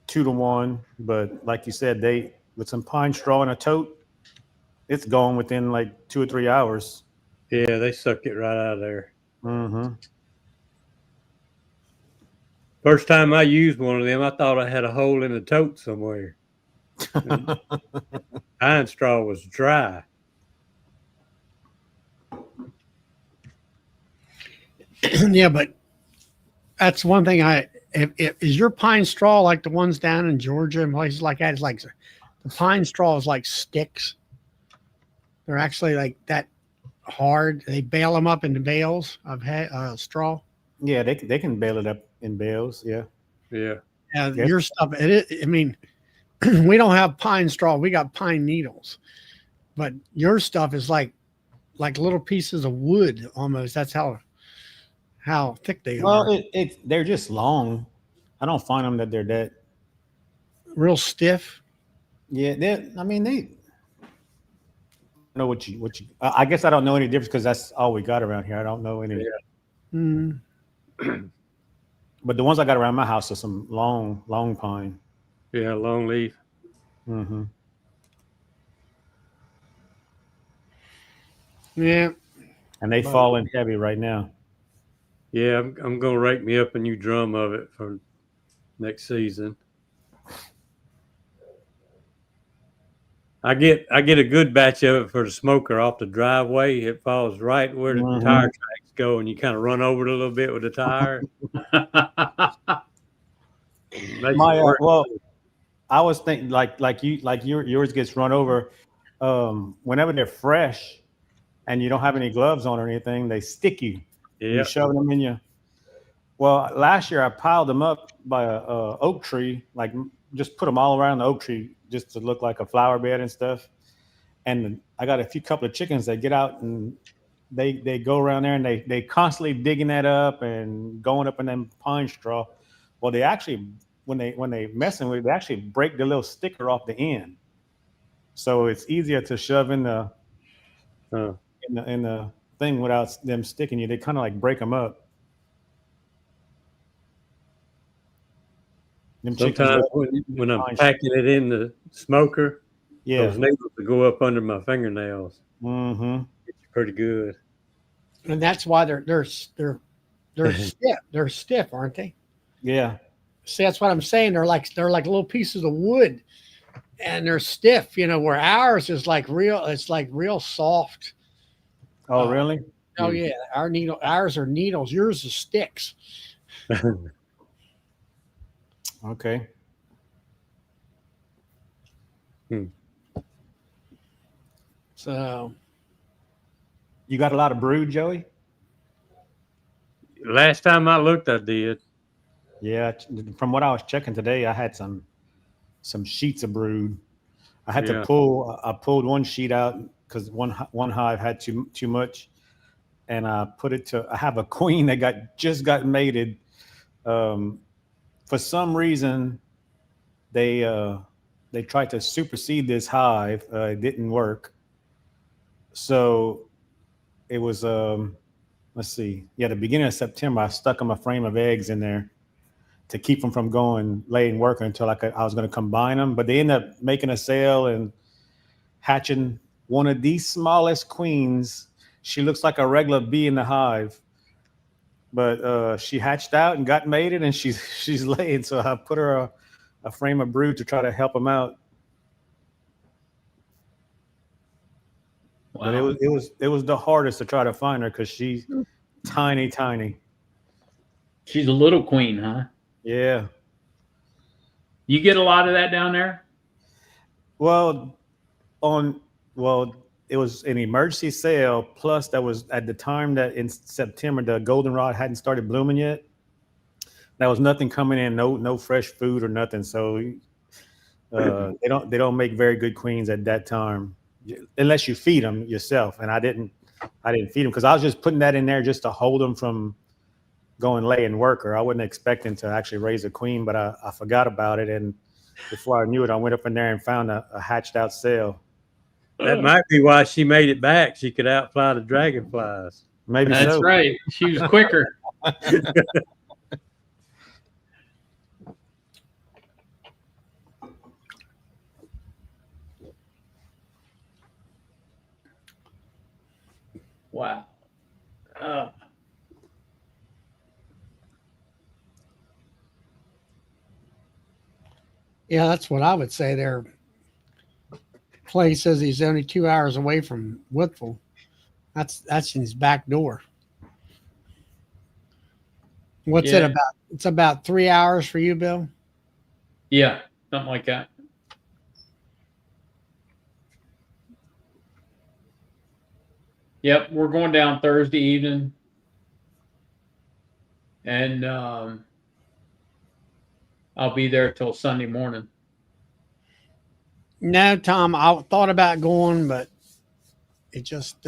2-to-1, but like you said, they with some pine straw in a tote, it's gone within like 2 or 3 hours. yeah, they suck it right out of there. Mm-hmm. First time I used one of them, I thought I had a hole in the tote somewhere. And pine straw was dry. Yeah, but that's one thing if is your pine straw like the ones down in Georgia and places like that? It's like the pine straw is like sticks. They're actually like that hard. They bale them up into bales of straw. Yeah, they can bale it up in bales. Yeah. Yeah, Yeah, Yes. your stuff. I mean, we don't have pine straw. We got pine needles, but your stuff is like little pieces of wood almost. That's how thick they Well, are. they're just long. I don't find them that they're that. Real stiff. Yeah, I mean, they know what you. I guess I don't know any difference because that's all we got around here. I don't know any. Mm. But the ones I got around my house are some long pine. yeah, long leaf. Mm-hmm. Yeah. And they But fall in heavy right now. Yeah, I'm gonna rake me up a new drum of it for next season. I get a good batch of it for the smoker off the driveway. It falls right where the tire Mm-hmm. tracks go, and you kind of run over it a little bit with the tire. Makes it My work. well, I was thinking yours gets run over. Whenever they're fresh and you don't have any gloves on or anything, they stick you when you Yeah, shove them in you. Well, last year I piled them up by a oak tree, like just put them all around the oak tree just to look like a flower bed and stuff. And I got a few couple of chickens that get out and they go around there and they constantly digging that up and going up in them pine straw. Well, they actually when they messing with it, they actually break the little sticker off the end. So it's easier to shove uh, in the thing without them sticking you. They kind of like break them up. Them chickens sometimes love when I'm pine straw. packing it in the smoker, Yeah. those needles will go up under my fingernails. Mm-hmm. It's pretty good. and that's why they're stiff. They're stiff, aren't they? Yeah. See, that's what I'm saying. They're like little pieces of wood, and they're stiff. Where ours is like real. It's like real soft. Oh, Uh, really? oh Hmm. yeah, ours are needles. Yours is sticks. Okay. Hmm. So You got a lot of brood, Joey? Last time I looked, I did. Yeah, from what I was checking today, I had some sheets of brood. I had to Yeah. pull. I pulled one sheet out because one hive had too much, and I put it to. I have a queen that just got mated. Um, for some reason, they uh, they tried to supersede this hive. It didn't work. So it was let's see, yeah, the beginning of September. I stuck them a frame of eggs in there to keep them from going laying worker until I was going to combine them. But they ended up making a sale and hatching one of the smallest queens. She looks like a regular bee in the hive, but she hatched out and got mated, and she's laying. So I put her a frame of brood to try to help them out. But Wow. it was the hardest to try to find her because she's tiny. She's a little queen, huh? Yeah. You get a lot of that down there? Well, on well, it was an emergency sale. Plus, that was at the time that in September the goldenrod hadn't started blooming yet. There was nothing coming in, no fresh food or nothing. So they don't make very good queens at that time unless you feed them yourself. And I didn't feed them because I was just putting that in there just to hold them from going laying worker. I wasn't expecting to actually raise a queen, but I forgot about it. And before I knew it, I went up in there and found a hatched out cell. That might be why she made it back. She could outfly the dragonflies. Maybe That's so. right. She was quicker. Wow. Yeah, that's what I would say there. Clay says he's only 2 hours away from Woodville. That's in his back door. What's it Yeah. about? It's about 3 hours for you, Bill. Yeah, something like that. Yep, we're going down Thursday evening, and I'll be there till Sunday morning. No, Tom, I thought about going, but it just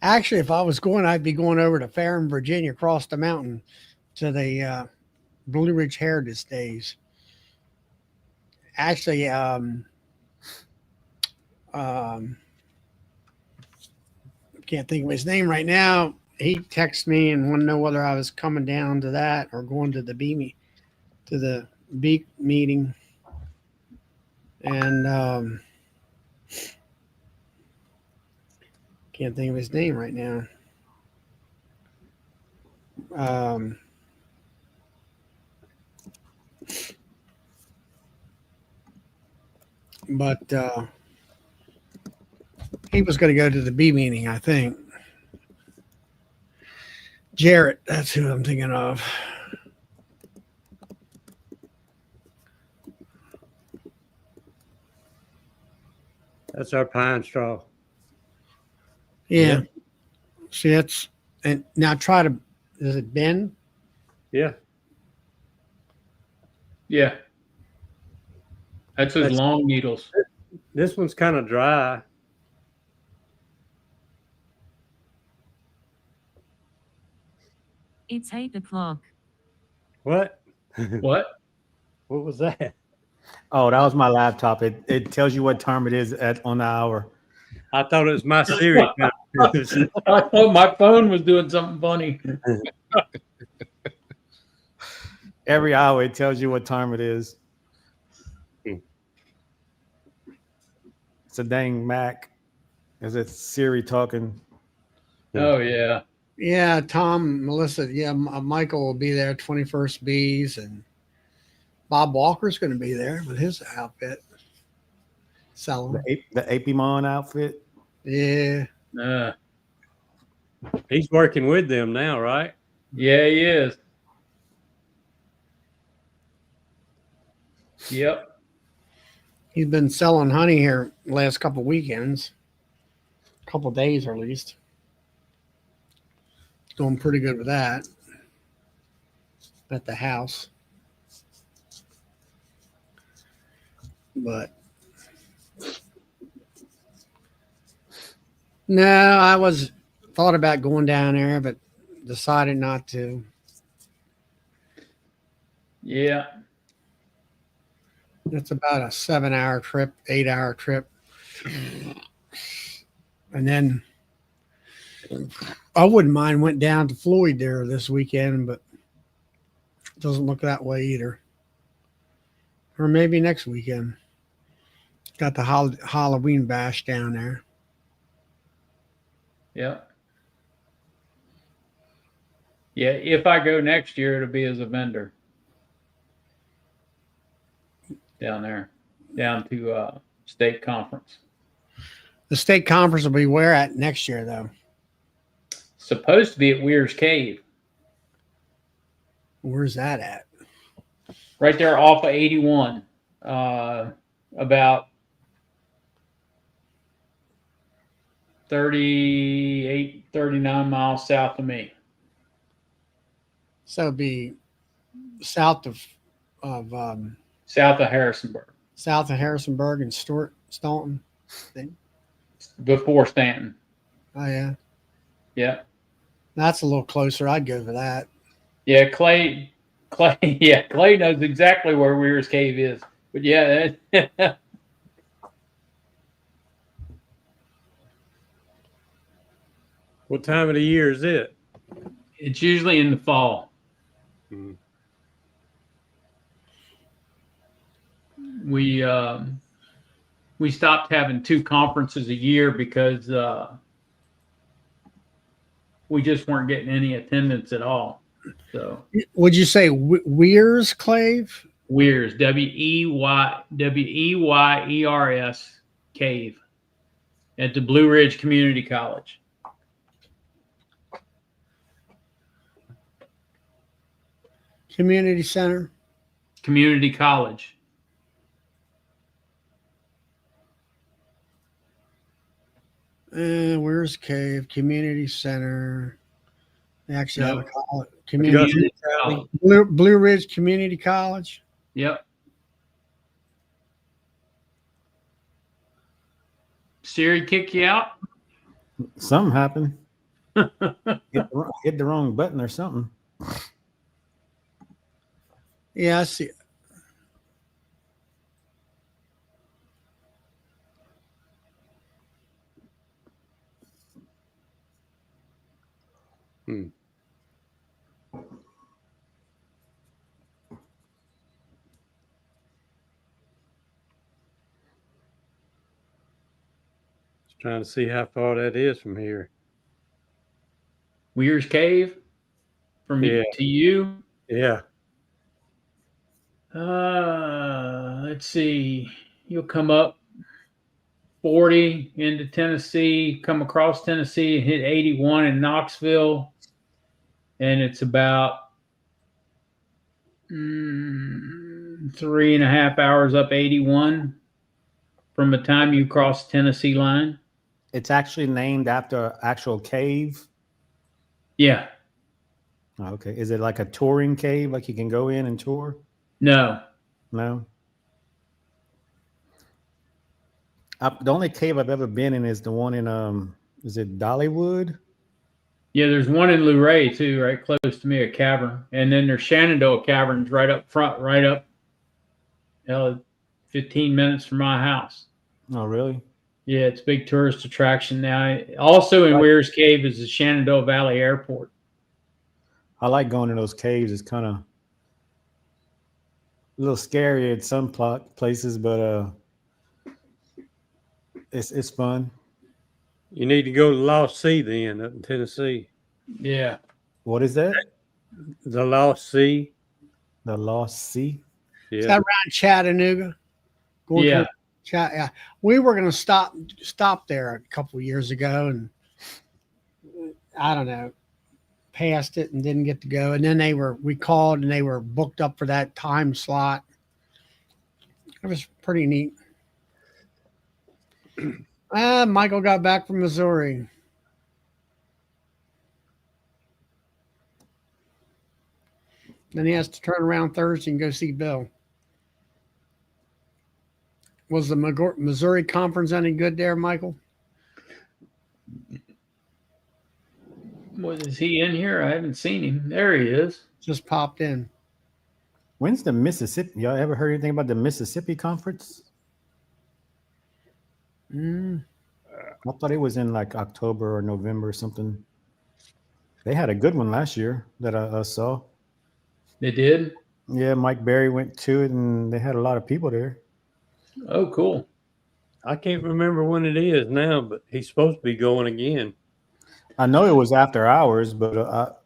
actually, if I was going, I'd be going over to Farron, Virginia, across the mountain to the Blue Ridge Heritage Days. Actually, can't think of his name right now. He texted me and wanted to know whether I was coming down to that or going to the Beak meeting. And can't think of his name right now. But he was going to go to the B meeting, I think. Jarrett, that's who I'm thinking of. That's our pine straw. Yeah. See, that's and now try to. Is it Ben? Yeah. Yeah, that's his long needles. This one's kind of dry. It's 8 o'clock. What? What? What was that? Oh, that was my laptop. It tells you what time it is on the hour. I thought it was my Siri. I thought my phone was doing something funny. Every hour it tells you what time it is. It's a dang Mac. Is it Siri talking? Oh yeah. Yeah, Tom, Melissa. Yeah, Michael will be there. 21st Bees and Bob Walker's going to be there with his outfit. Selling. The Apimon outfit. Yeah. He's working with them now, right? Yeah, he is. Yep. He's been selling honey here the last couple weekends, couple days or at least. Doing pretty good with that. at the house. But no, I was thought about going down there, but decided not to. Yeah. It's about a 7 hour trip, 8 hour trip. And then I wouldn't mind went down to Floyd there this weekend, but it doesn't look that way either. Or maybe next weekend. Got the Halloween bash down there. Yeah. Yeah. If I go next year, it'll be as a vendor down there, down to state conference. The state conference will be where at next year, though? Supposed to be at Weir's Cave, Where's that at? right there off of 81, about 38, 39 miles south of me. So it'd be south of South of Harrisonburg, Harrisonburg and Staunton. before Stanton. Oh yeah, Yeah. that's a little closer. I'd go for that. Yeah, Clay, yeah, Clay knows exactly where Weir's Cave is. But yeah, What time of the year is it? it's usually in the fall. Hmm. We stopped having 2 conferences a year because we just weren't getting any attendance at all. So Would you say Weir's Clave? Weir's, Weyers Cave at the Blue Ridge Community College. Community Center? Community College. Where's Cave? Community Center. They actually have a college. Community College. Blue Ridge Community College. Yep. Siri kick you out? Something happened. Hit the wrong button or something. Yeah, I see. Hmm. Just trying to see how far that is from here. Weir's Cave from Yeah. to you. Yeah. Let's see. You'll come up 40 into Tennessee, come across Tennessee, and hit 81 in Knoxville, and it's about 3.5 hours up 81 from the time you cross Tennessee line. It's actually named after an actual cave. Yeah. Oh, okay. Is it like a touring cave? Like you can go in and tour? No. No. The only cave I've ever been in is the one in is it Dollywood? Yeah, there's one in Luray too, right close to me, a cavern, and then there's Shenandoah Caverns right up front, right up, 15 minutes from my house. Oh, really? Yeah, it's a big tourist attraction now. Also in Weir's Cave is the Shenandoah Valley Airport. I like going to those caves. It's kind of a little scary at some places, but it's fun. You need to go to Lost Sea then up in Tennessee. Yeah. What is that? The Lost Sea. The Lost Sea? Yeah. Is that around Chattanooga? Yeah. Yeah. We were going to stop there a couple of years ago, and I don't know, passed it and didn't get to go. And then we called and they were booked up for that time slot. It was pretty neat. Michael got back from Missouri. Then he has to turn around Thursday and go see Bill. Was the Missouri conference any good there, Michael? Is he in here? I haven't seen him. There he is. Just popped in. When's the Mississippi? Y'all ever heard anything about the Mississippi conference? Mm. I thought it was in like October or November or something. They had a good one last year that I saw. They did? Yeah, Mike Berry went to it, and they had a lot of people there. Oh, cool. I can't remember when it is now, but he's supposed to be going again. I know it was after hours, but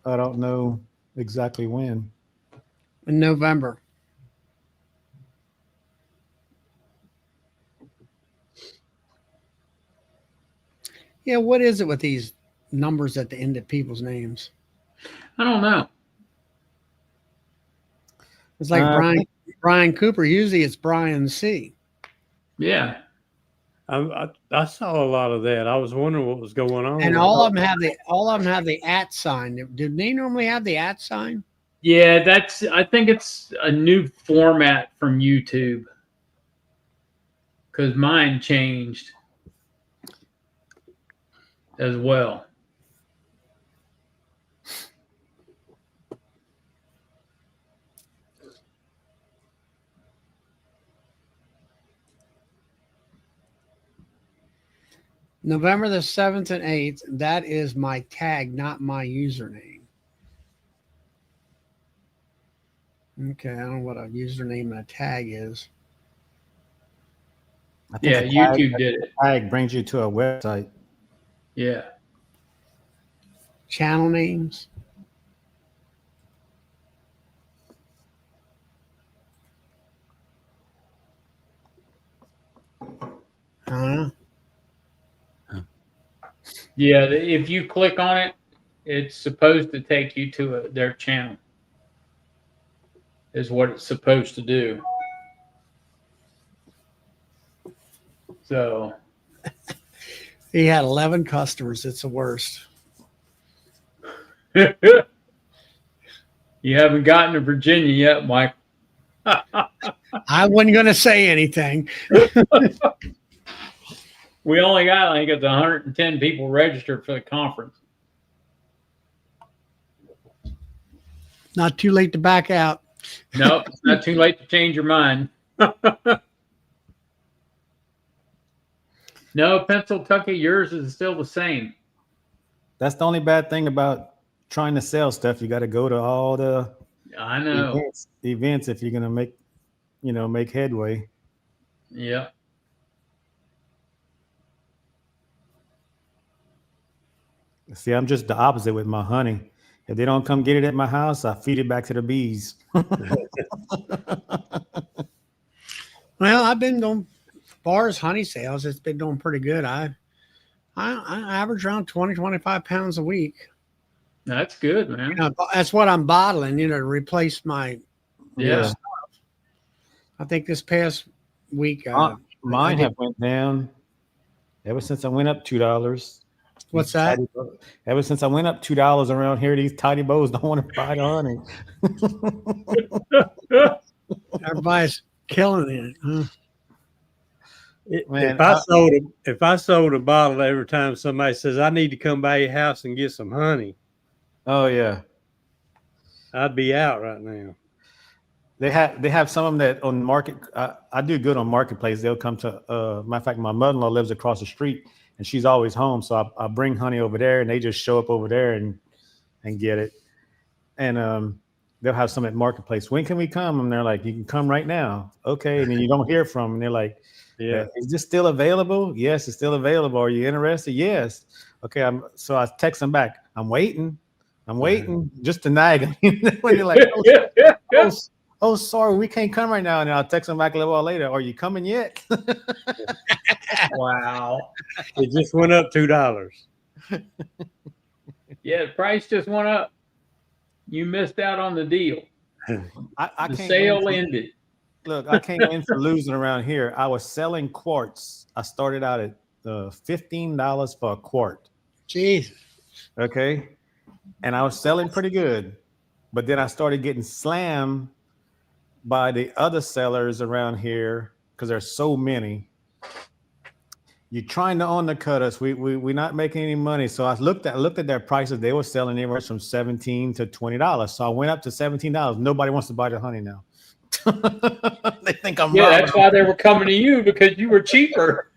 I don't know exactly when. In November. Yeah, what is it with these numbers at the end of people's names? I don't know. It's like I Brian Cooper. Usually it's Brian C. Yeah. I saw a lot of that. I was wondering what was going on. And all of them have the @ sign. Do they normally have the @ sign? Yeah, I think it's a new format from YouTube. Because mine changed as well. November the 7th and 8th. That is my tag, not my username. Okay, I don't know what a username and a tag is. I think Yeah, YouTube did it. Tag brings you to a website. Yeah. Channel names. I don't know. Yeah, if you click on it, it's supposed to take you to their channel. Is what it's supposed to do. So He had 11 customers. It's the worst. you haven't gotten to Virginia yet, Mike. I wasn't going to say anything. We only got, I think it's 110 people registered for the conference. Not too late to back out. Nope, it's not too late to change your mind. No, Pennsylvania, yours is still the same. That's the only bad thing about trying to sell stuff. You got to go to all the I know. events if you're going to make headway. Yeah. See, I'm just the opposite with my honey. If they don't come get it at my house, I feed it back to the bees. Well, I've been doing, as far as honey sales, it's been doing pretty good. I average around 20, 25 pounds a week. That's good, man. You know, that's what I'm bottling, to replace my Yeah. stuff. I think this past week, Mine have went down ever since I went up $2. What's that? Ever since I went up $2 around here, these tiny bows don't want to buy the honey. Everybody's killing it. Huh? Man, If I sold a bottle every time somebody says I need to come by your house and get some honey, oh yeah, I'd be out right now. they have some of them that on market. I do good on marketplace. They'll come to. Matter of fact, my mother-in-law lives across the street, and she's always home. So I bring honey over there, and they just show up over there and get it. And they'll have some at marketplace. When can we come? And they're like, you can come right now. Okay, and then you don't hear from them. And they're like, yeah, is this still available? Yes, it's still available. Are you interested? Yes. Okay. So I text them back. I'm waiting just to nag them. When they're like, oh, sorry, we can't come right now. And I'll text them back a little while later. Are you coming yet? Wow. It just went up $2. Yeah, the price just went up. You missed out on the deal. I The can't sale ended. Look, I came in for losing around here. I was selling quarts. I started out at $15 for a quart. Jesus. Okay. And I was selling pretty good. But then I started getting slammed by the other sellers around here because there's so many. You're trying to undercut us. We're not making any money. So I looked at their prices. They were selling anywhere from $17 to $20. So I went up to $17. Nobody wants to buy the honey now. They think I'm Yeah, robbing that's why they were coming to you, because you were cheaper.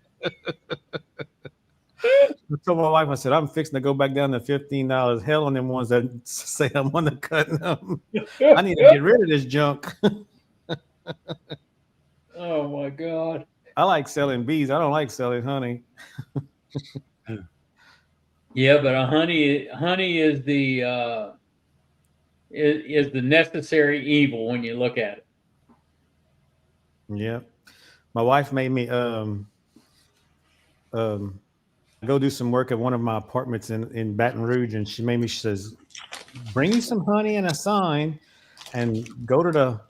I told my wife, I said, I'm fixing to go back down to $15. Hell on them ones that say I'm undercutting them. I need to get rid of this junk. Oh my God. I like selling bees. I don't like selling honey. Yeah, but honey is the necessary evil when you look at it. Yeah. My wife made me go do some work at one of my apartments in Baton Rouge, and she says, bring you some honey and a sign and go to the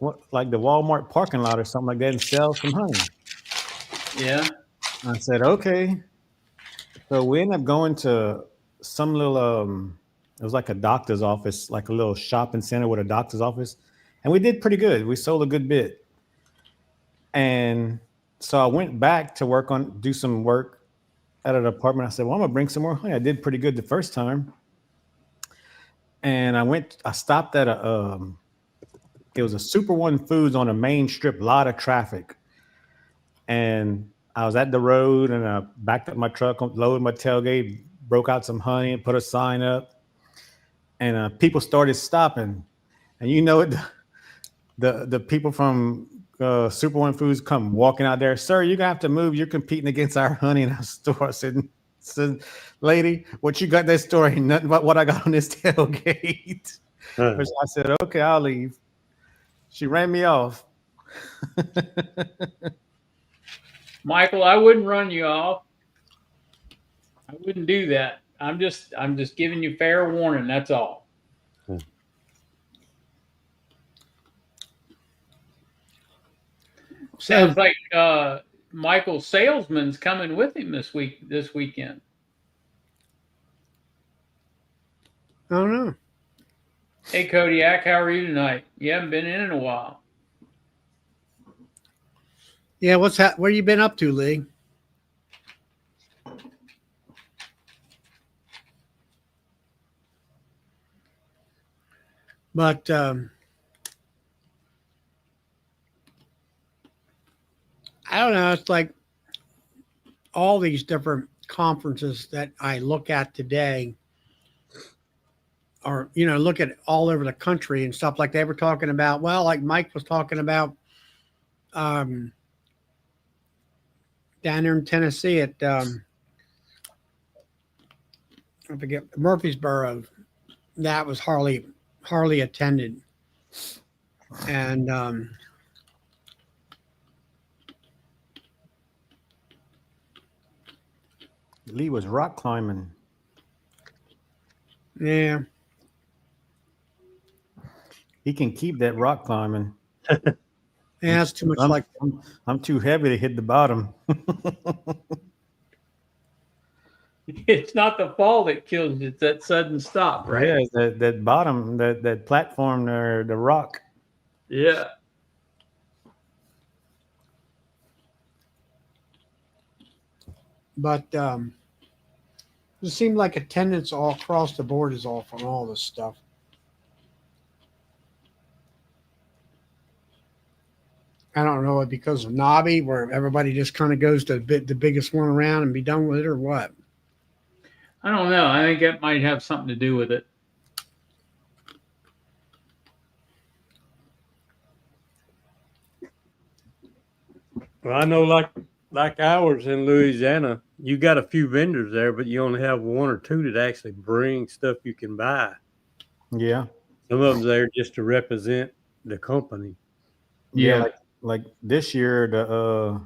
Walmart parking lot or something like that and sell some honey. Yeah. I said, okay. So we ended up going to some little it was like a doctor's office, like a little shopping center with a doctor's office. And we did pretty good. We sold a good bit. And so I went back to do some work at an apartment. I said, well, I'm gonna bring some more honey. I did pretty good the first time. And I stopped at it was a Super One Foods on a main strip, lot of traffic. And I was at the road and I backed up my truck, loaded my tailgate, broke out some honey and put a sign up. And people started stopping. And you know it, the people from Super One Foods come walking out there. Sir, you're gonna have to move. You're competing against our honey in our store. I said, lady, what you got in that store ain't nothing but what I got on this tailgate. Huh. I said, okay, I'll leave. She ran me off. Michael, I wouldn't run you off. I wouldn't do that. I'm just giving you fair warning. That's all. Sounds like Michael's salesman's coming with him this weekend. I don't know. Hey Kodiak, how are you tonight? You haven't been in a while. Yeah, where you been up to, Lee? But I don't know. It's like all these different conferences that I look at today, or look at all over the country and stuff, like they were talking about. Well, like Mike was talking about, down there in Tennessee at I forget, Murfreesboro. That was hardly attended, and Lee was rock climbing. yeah. He can keep that rock climbing. Yeah, it's too much I'm too heavy to hit the bottom. It's not the fall that kills you, it's that sudden stop, right? Yeah, that bottom, that platform there, the rock. Yeah. But it seemed like attendance all across the board is off on all this stuff. I don't know if because of Nobby, where everybody just kind of goes to the biggest one around and be done with it, or what. I don't know. I think that might have something to do with it. Well, I know like ours in Louisiana, you got a few vendors there, but you only have one or two that actually bring stuff you can buy. Yeah. Some of them there just to represent the company. Yeah. Like this year, the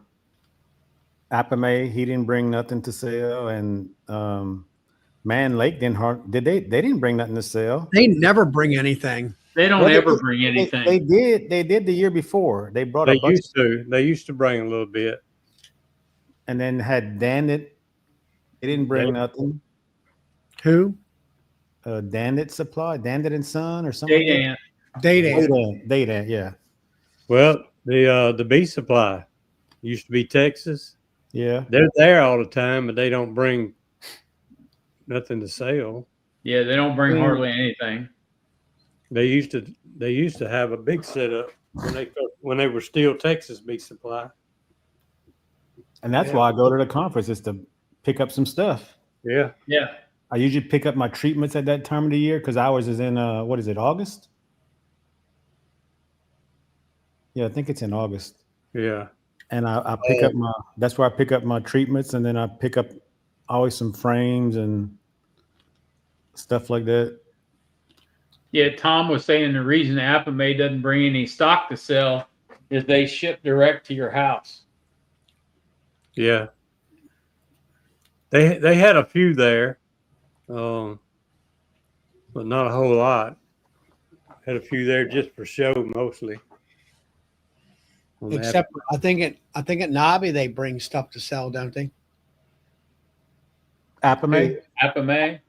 Apame, he didn't bring nothing to sell, and Man Lake didn't. They didn't bring nothing to sell. They never bring anything. They don't ever bring anything. They did the year before. They brought They used to bring a little bit. And then had Dan it. They didn't bring nothing. Who? Dandit Supply, Dandit and Son, or something like Data that. ant. Data. Data, yeah, Well, the bee supply used to be Texas. yeah. They're there all the time, but they don't bring nothing to sell. Yeah, they don't bring Yeah. hardly anything. They used to have a big setup when they were still Texas Bee Supply. And that's Yeah. why I go to the conference is to pick up some stuff. Yeah. Yeah. I usually pick up my treatments at that time of the year because ours is in what is it, August? Yeah, I think it's in August. Yeah. And I pick up that's where I pick up my treatments, and then I pick up always some frames and stuff like that. Yeah, Tom was saying the reason Apamay doesn't bring any stock to sell is they ship direct to your house. Yeah. They had a few there, but not a whole lot. Had a few there just for show mostly. Except I think at Nobby they bring stuff to sell, don't they? Apamay? Apamay?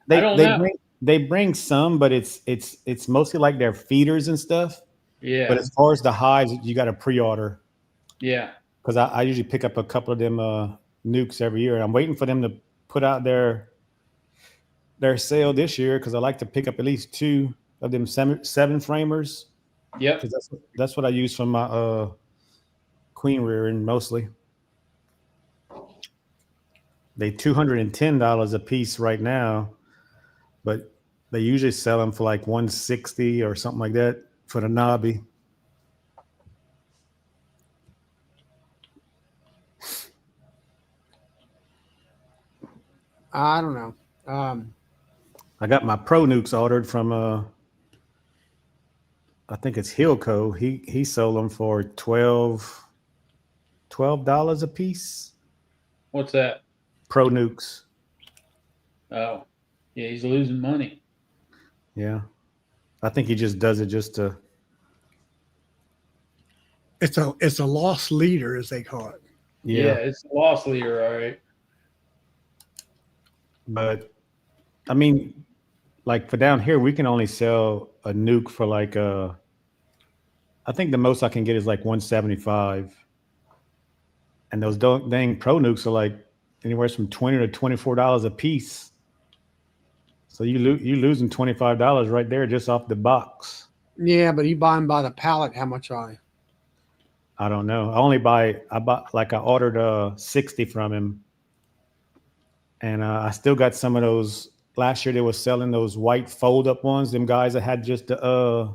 I don't know. They bring some, but it's mostly like their feeders and stuff. Yeah. But as far as the hives, you got to pre-order. Yeah. Because I usually pick up a couple of them nukes every year, and I'm waiting for them to put out their sale this year because I like to pick up at least 2 of them seven framers. Yep. Because that's what I use for my queen rearing mostly. They $210 a piece right now, but they usually sell them for like $160 or something like that for the knobby. I don't know. I got my pro nukes ordered from I think it's Hillco. He sold them for $12 a piece. What's that? Pro nukes. Oh, yeah, he's losing money. Yeah. I think he just does it just to. It's a lost leader, as they call it. Yeah, it's a loss leader, all right. But I mean, like for down here, we can only sell a nuke for like I think the most I can get is like 175. And those dang pro nukes are like anywhere from $20 to $24 a piece. So you losing $25 right there just off the box. Yeah, but you buy them by the pallet. How much are they? I don't know. I ordered 60 from him. And I still got some of those. Last year they were selling those white fold-up ones. Them guys that had just I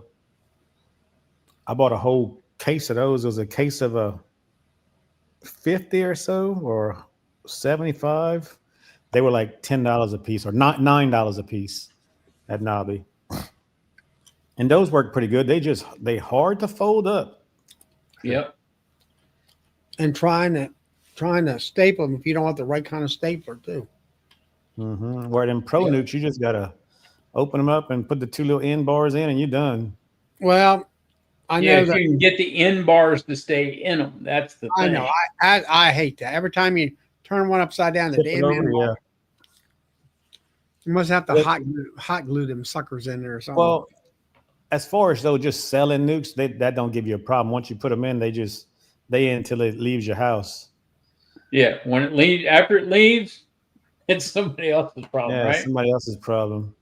bought a whole case of those. It was a case of 50 or so or 75. They were like $10 a piece or $9 a piece at Nobby. And those work pretty good. They hard to fold up. Yep. And trying to staple them if you don't have the right kind of stapler too. Mm-hmm. Where them pro nukes, you just gotta open them up and put the 2 little end bars in, and you're done. Well, I know if you can get the end bars to stay in them, that's the thing. I know. I hate that. Every time you turn one upside down, the damn end bar, you must have to hot glue them suckers in there or something. Well, as far as though just selling nukes, that don't give you a problem. Once you put them in, they until it leaves your house. Yeah, when it leaves, after it leaves, it's somebody else's problem, right? Somebody else's problem.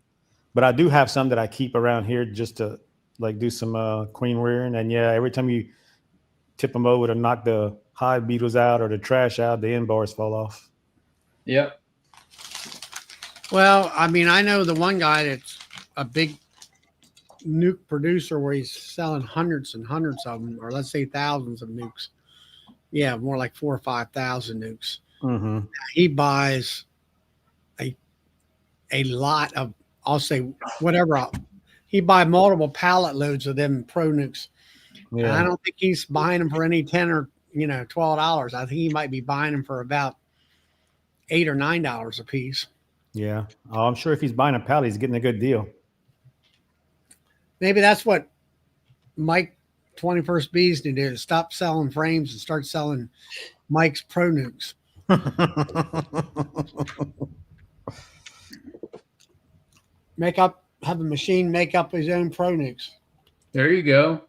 But I do have some that I keep around here just to like do some queen rearing. And every time you tip them over to knock the hive beetles out or the trash out, the end bars fall off. Yep. Well, I mean, I know the one guy that's a big nuke producer where he's selling hundreds and hundreds of them, or let's say thousands of nukes. Yeah, more like 4,000 or 5,000 nukes. Mm-hmm. He buys a lot of, I'll say whatever. He buy multiple pallet loads of them pro nukes. Yeah. And I don't think he's buying them for any $10 or $12. I think he might be buying them for about $8 or $9 a piece. Yeah. Oh, I'm sure if he's buying a pallet, he's getting a good deal. Maybe that's what Mike 21st Bees need to do: stop selling frames and start selling Mike's pro nukes. have a machine make up his own pro nukes. There you go.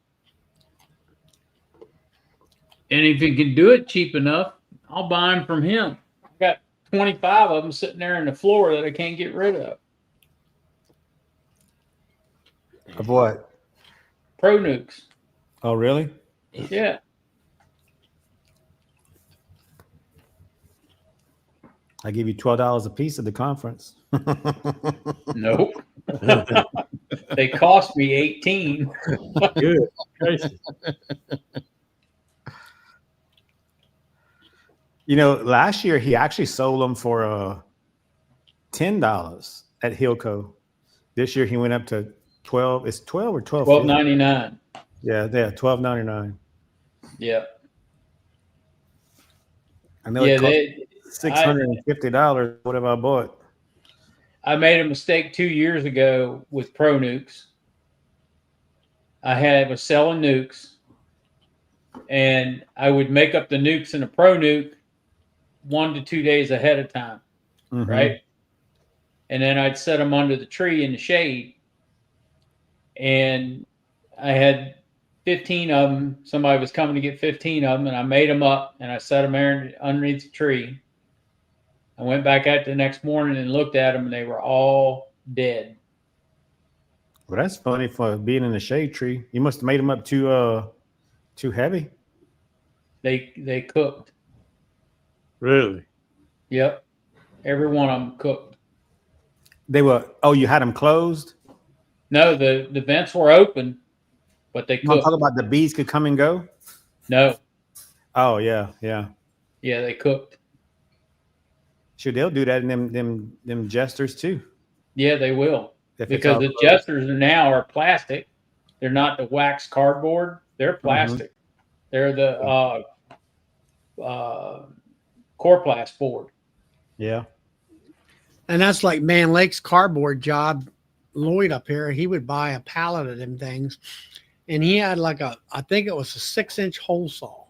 And if he can do it cheap enough, I'll buy them from him. I've got 25 of them sitting there in the floor that I can't get rid of. Of what? Pro nukes. Oh, really? Yeah. I give you $12 a piece at the conference. Nope. They cost me 18. Good gracious. You know, last year he actually sold them for $10 at Hilco. This year he went up to 12. It's 12 or 12. $12.99. Yeah, $12.99. Yeah. I know Yeah, it cost $650. Whatever I bought. I made a mistake 2 years ago with Pro Nukes. I was selling nukes, and I would make up the nukes in a Pro Nuke 1 to 2 days ahead of time, Mhm. right? And then I'd set them under the tree in the shade, and I had 15 of them. Somebody was coming to get 15 of them, and I made them up, and I set them there underneath the tree. I went back out the next morning and looked at them, and they were all dead. Well, that's funny for being in the shade tree. You must have made them up too heavy. They cooked. Really? Yep, every one of them cooked. They were. Oh, you had them closed. No, the vents were open, but they No, I'm cooked. talking about the bees could come and go. No, Oh yeah, yeah. yeah, they cooked. Sure, they'll do that in them jesters too. Yeah, they will, If it's because all the closed. jesters now are plastic. They're not the wax cardboard. They're Mm-hmm. plastic. They're the Coroplast board. Yeah. And that's like Man Lake's cardboard job. Lloyd up here, he would buy a pallet of them things, and he had like I think it was a 6-inch hole saw,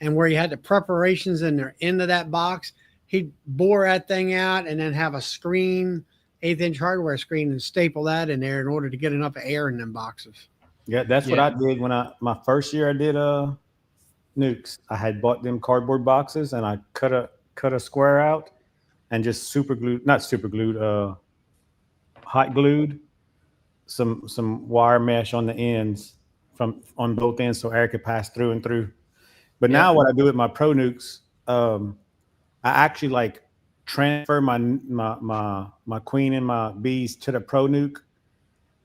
and where he had the preparations in the end of that box, he'd bore that thing out and then have a screen, 1/8-inch hardware screen, and staple that in there in order to get enough air in them boxes. Yeah, that's what I did when my first year I did nukes. I had bought them cardboard boxes and I cut a square out and just not super glued, hot glued some wire mesh on the ends on both ends so air could pass through and through. But now what I do with my Pro Nukes, I actually like transfer my queen and my bees to the Pro Nuke,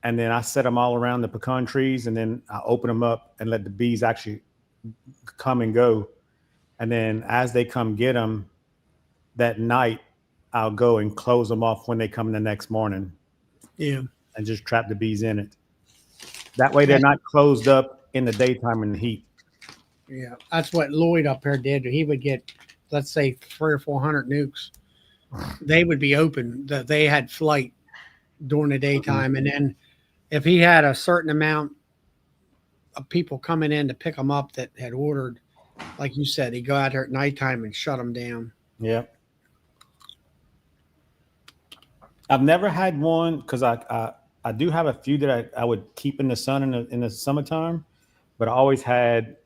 and then I set them all around the pecan trees, and then I open them up and let the bees actually come and go. And then as they come get them that night, I'll go and close them off when they come the next morning. Yeah. And just trap the bees in it. That way they're not closed up in the daytime in the heat. Yeah, that's what Lloyd up here did. He would get, let's say, 300 or 400 nukes. They would be open. They had flight during the daytime, and then if he had a certain amount of people coming in to pick them up that had ordered, like you said, he'd go out there at nighttime and shut them down. Yeah. I've never had one because I do have a few that I would keep in the sun in the summertime, but I always had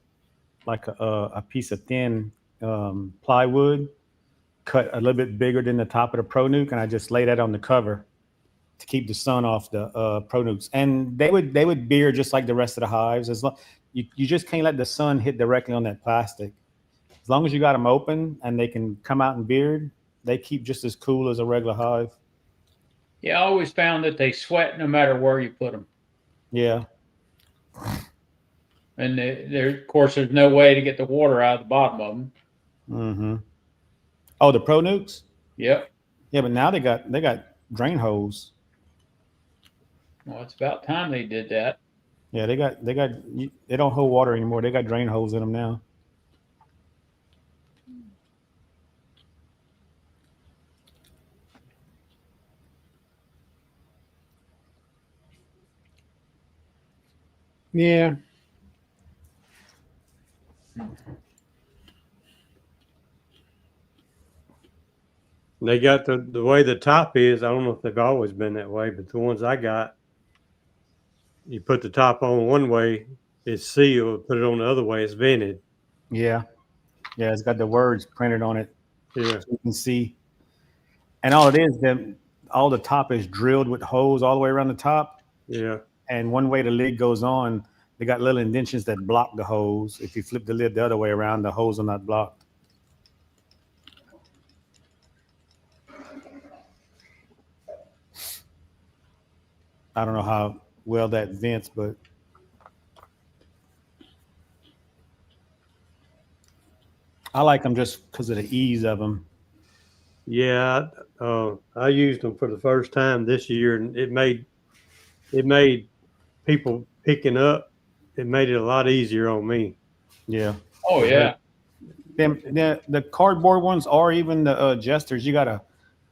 like a piece of thin plywood cut a little bit bigger than the top of the Pro Nuke, and I just lay that on the cover to keep the sun off the Pro Nukes. And they would beer just like the rest of the hives. As long you just can't let the sun hit directly on that plastic. As long as you got them open and they can come out and beard, they keep just as cool as a regular hive. Yeah, I always found that they sweat no matter where you put them. Yeah. And of course, there's no way to get the water out of the bottom of them. Mm-hmm. Oh, the Pro Nukes? Yep. Yeah, but now they got drain holes. Well, it's about time they did that. Yeah, they don't hold water anymore. They got drain holes in them now. Yeah. They got the way the top is. I don't know if they've always been that way, but the ones I got, you put the top on one way, it's sealed. Put it on the other way, it's vented. Yeah. Yeah, it's got the words printed on it Yeah, so you can see. And all it is, that all the top is drilled with holes all the way around the top. yeah. And one way the lid goes on, they got little indentions that block the hose. If you flip the lid the other way around, the hose are not blocked. I don't know how well that vents, but I like them just because of the ease of them. Yeah, I used them for the first time this year, and it made people picking up. It made it a lot easier on me. Yeah. Oh It had- yeah. The cardboard ones or even the adjusters, you gotta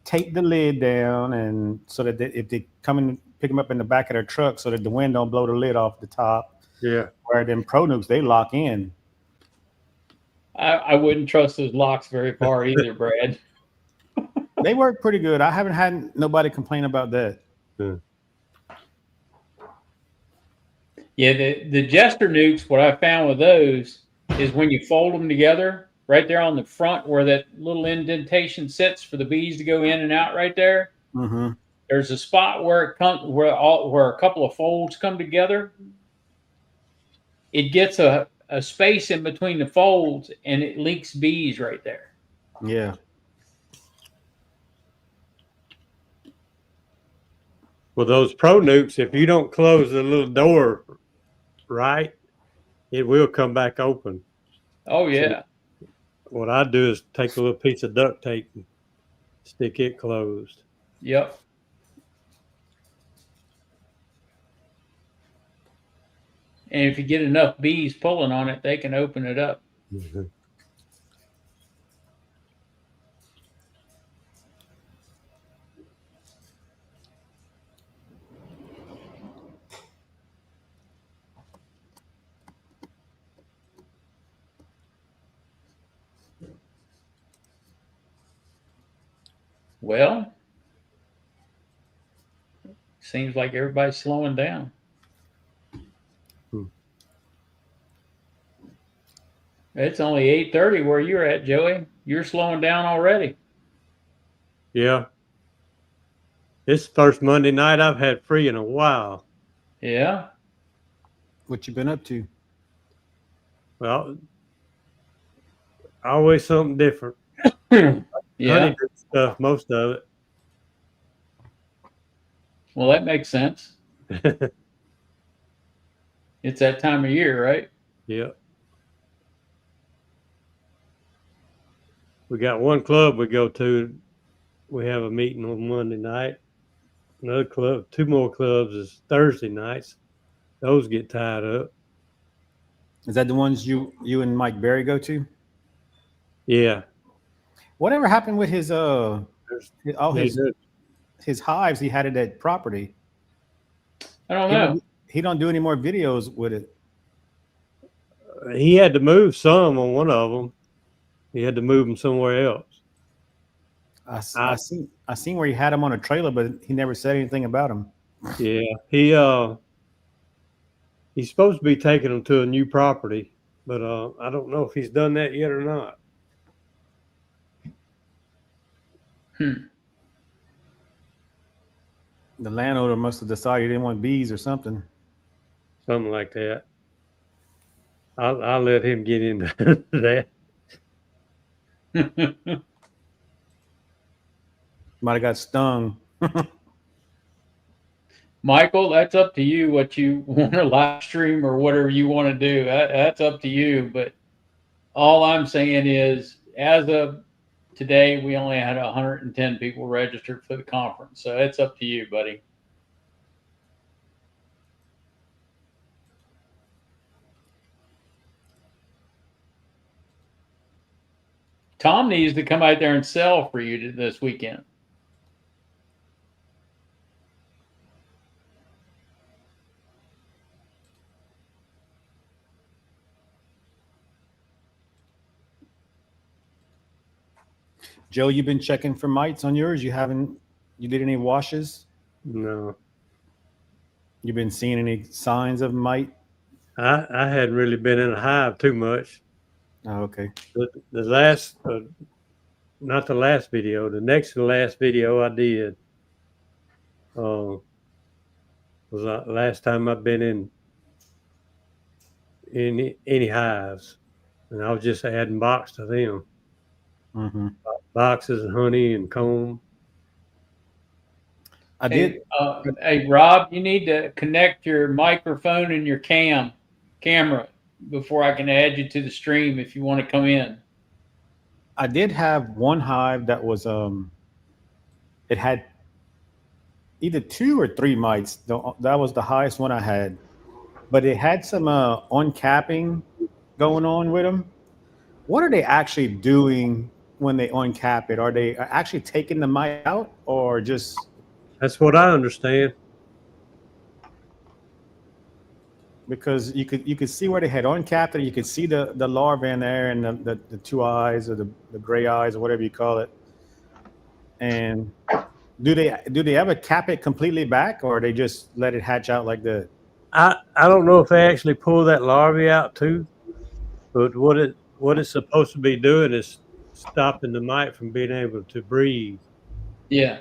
tape the lid down, and so that if they come and pick them up in the back of their truck, so that the wind don't blow the lid off the top. yeah, Where them Pro Nukes, they lock in. I wouldn't trust those locks very far either, Brad. They work pretty good. I haven't had nobody complain about that. yeah. Yeah, the Jester nukes, what I found with those is when you fold them together, right there on the front where that little indentation sits for the bees to go in and out right there. Mm-hmm. There's a spot where it comes where a couple of folds come together. It gets a space in between the folds and it leaks bees right there. Yeah. Well, those Pro Nukes, if you don't close the little door right, it will come back open. Oh So yeah. what I do is take a little piece of duct tape and stick it closed. Yep. And if you get enough bees pulling on it, they can open it up. Mhm. Well, seems like everybody's slowing down. Hmm. It's only 8:30 where you're at, Joey. You're slowing down already. Yeah, it's the first Monday night I've had free in a while. Yeah. What you been up to? Well, always something different. Yeah. Honey stuff, most of Well, that makes sense. it. It's that time of year, right? Yeah. We got one club we go to. We have a meeting on Monday night. Another club, two more clubs is Thursday nights. Those get tied up. Is that the ones you and Mike Berry go to? Yeah. Whatever happened with his There's, all they do. his hives he had at that property? I don't know. He don't do any more videos with it. He had to move some on one of them. He had to move them somewhere else. I seen where he had him on a trailer, but he never said anything about him. Yeah. He's supposed to be taking them to a new property, but I don't know if he's done that yet or not. The landowner must have decided he didn't want bees or something. Something like that. I'll let him get into that. Might have got stung. Michael, that's up to you what you want to live stream or whatever you want to do. That's up to you. But all I'm saying is, as of today, we only had 110 people registered for the conference. So it's up to you, buddy. Tom needs to come out there and sell for you this weekend. Joe, you been checking for mites on yours? You did any washes? No, You been seeing any signs of mite? I hadn't really been in a hive too much. Oh, okay. The last, not the last video, the next to the last video I did was the last time I've been in any hives, and I was just adding box to them, Mm-hmm. boxes and honey and comb. I did. Hey, Rob, you need to connect your microphone and your camera before I can add you to the stream if you want to come in. I did have one hive that was it had either 2 or 3 mites. That was the highest one I had, but it had some uncapping going on with them. What are they actually doing when they uncap it? Are they actually taking the mite out, or just That's what I understand. because you could see where they had uncapped it, you could see the larva in there and the 2 eyes or the gray eyes or whatever you call it. And do they ever cap it completely back, or they just let it hatch out like that? I don't know if they actually pull that larvae out too, but what it's supposed to be doing is stopping the mite from being able to breathe. Yeah,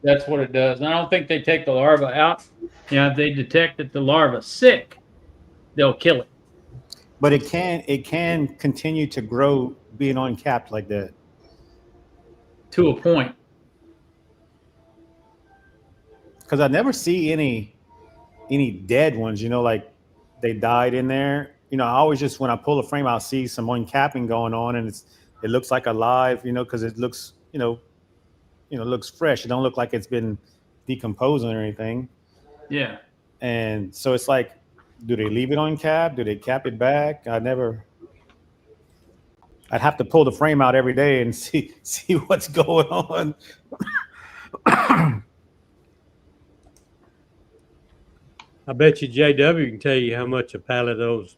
that's what it does. And I don't think they take the larva out. Yeah, if they detect that the larva's sick, they'll kill it. But it can continue to grow being uncapped like that. To a point. Because I never see any dead ones, like they died in there. I always just, when I pull the frame, I'll see some uncapping going on, and it looks like alive, because it looks, looks fresh. It don't look like it's been decomposing or anything. Yeah. And so it's like, do they leave it uncapped? Do they cap it back? I'd have to pull the frame out every day and see what's going on. I bet you JW can tell you how much a pallet of those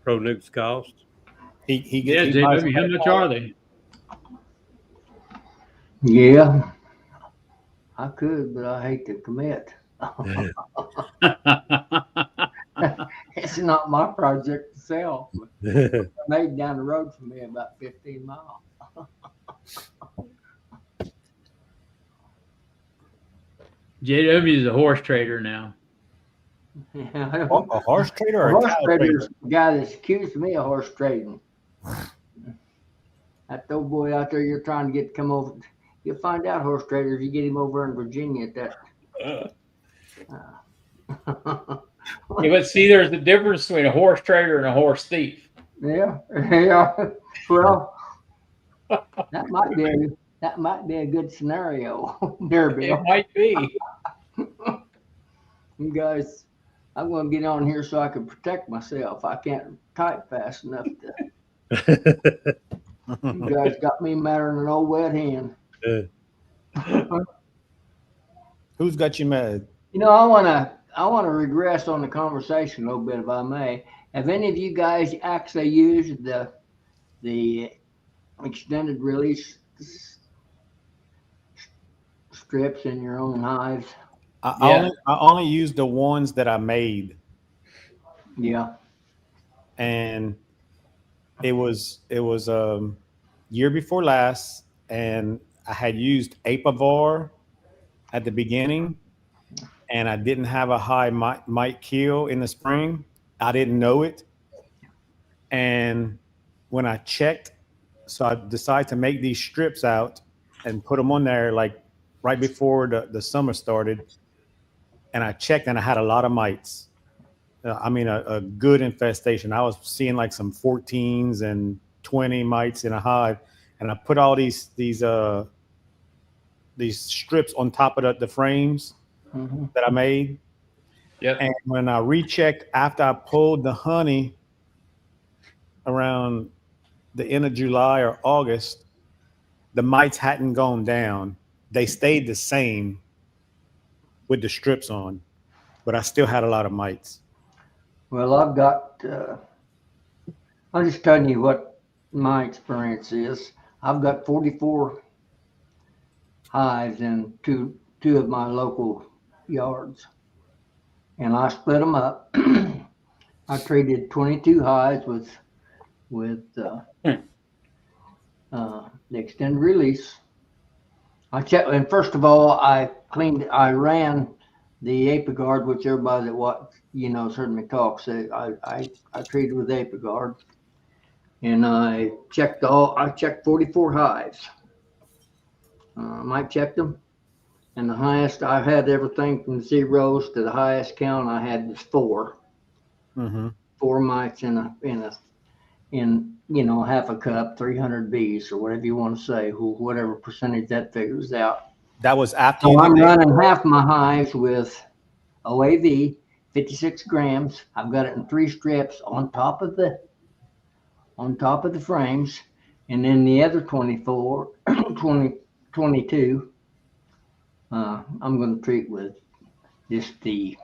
Pro Nukes cost. He Yeah, JW, how much are they? Yeah, I could, but I hate to commit. It's not my project to sell. Made down the road from me about 15 miles. JW is a horse trader now. A horse trader or A a horse cow trader trader? is the guy that's accused me of horse trading. That old boy out there you're trying to get to come over, you'll find out horse trader if you get him over in Virginia at that. Yeah, but see, there's a difference between a horse trader and a horse thief. Yeah. Well, that might be a good scenario there, It Bill. might be. You guys, I'm going to get on here so I can protect myself. I can't type fast enough to. You guys got me madder than an old wet hen. Who's got you mad? I want to regress on the conversation a little bit, if I may. Have any of you guys actually used the extended release strips in your own hives? I only used the ones that I made, Yeah. and it was year before last, and I had used Apivar at the beginning, and I didn't have a high mite kill in the spring. I didn't know it, and when I checked, so I decided to make these strips out and put them on there like right before the summer started, and I checked and I had a lot of mites. I mean, a good infestation. I was seeing like some 14s and 20 mites in a hive, and I put all these strips on top of the frames that I made. Yep. And when I rechecked after I pulled the honey around the end of July or August, the mites hadn't gone down. They stayed the same with the strips on, but I still had a lot of mites. Well, I'm just telling you what my experience is. I've got 44 hives in two of my local yards, and I split them up. I treated 22 hives with the extended release. I checked, and first of all, I ran the Apigard, which everybody that certainly talks. I treated with Apigard, and I checked 44 hives. I checked them, and the highest I had everything from zeros to the highest count I had was 4. Mm-hmm. 4 mites in half a cup, 300 bees, or whatever you want to say, whatever percentage that figures out. That was after So you I'm did running half my hives with OAV, 56 grams. I've got it in 3 strips on top of the frames, and then the other 22, I'm going to treat with just the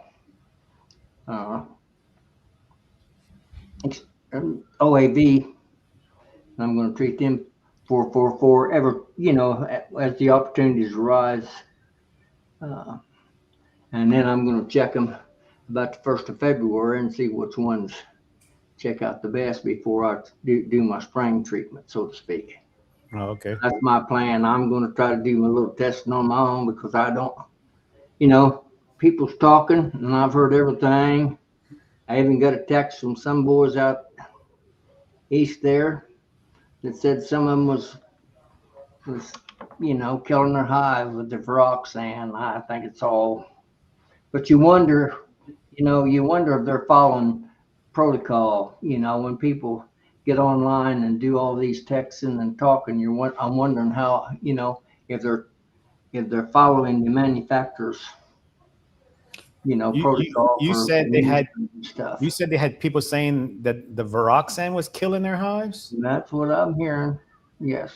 OAV. I'm going to treat them 444 as the opportunities arise, and then I'm going to check them about the 1st of February and see which ones check out the best before I do my spring treatment, so to speak. Oh, okay. That's my plan. I'm going to try to do my little testing on my own because I don't, people's talking and I've heard everything. I even got a text from some boys out east there that said some of them was killing their hive with the Veroxan. I think it's all, but you wonder if they're following protocol. When people get online and do all these texting and talking, I'm wondering how, if they're following the manufacturer's, protocol You for said they had stuff. you said they had people saying that the Veroxan was killing their hives. And that's what I'm hearing. Yes.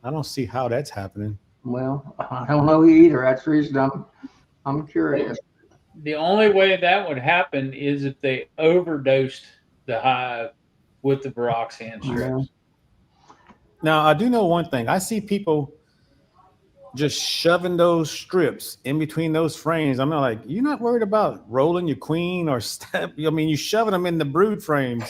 I don't see how that's happening. Well, I don't know either. That's the reason I'm curious. The only way that would happen is if they overdosed the hive with the Veroxan Yeah. strips. Now, I do know one thing. I see people just shoving those strips in between those frames. I'm not like, you're not worried about rolling your queen or step. I mean, you're shoving them in the brood frames.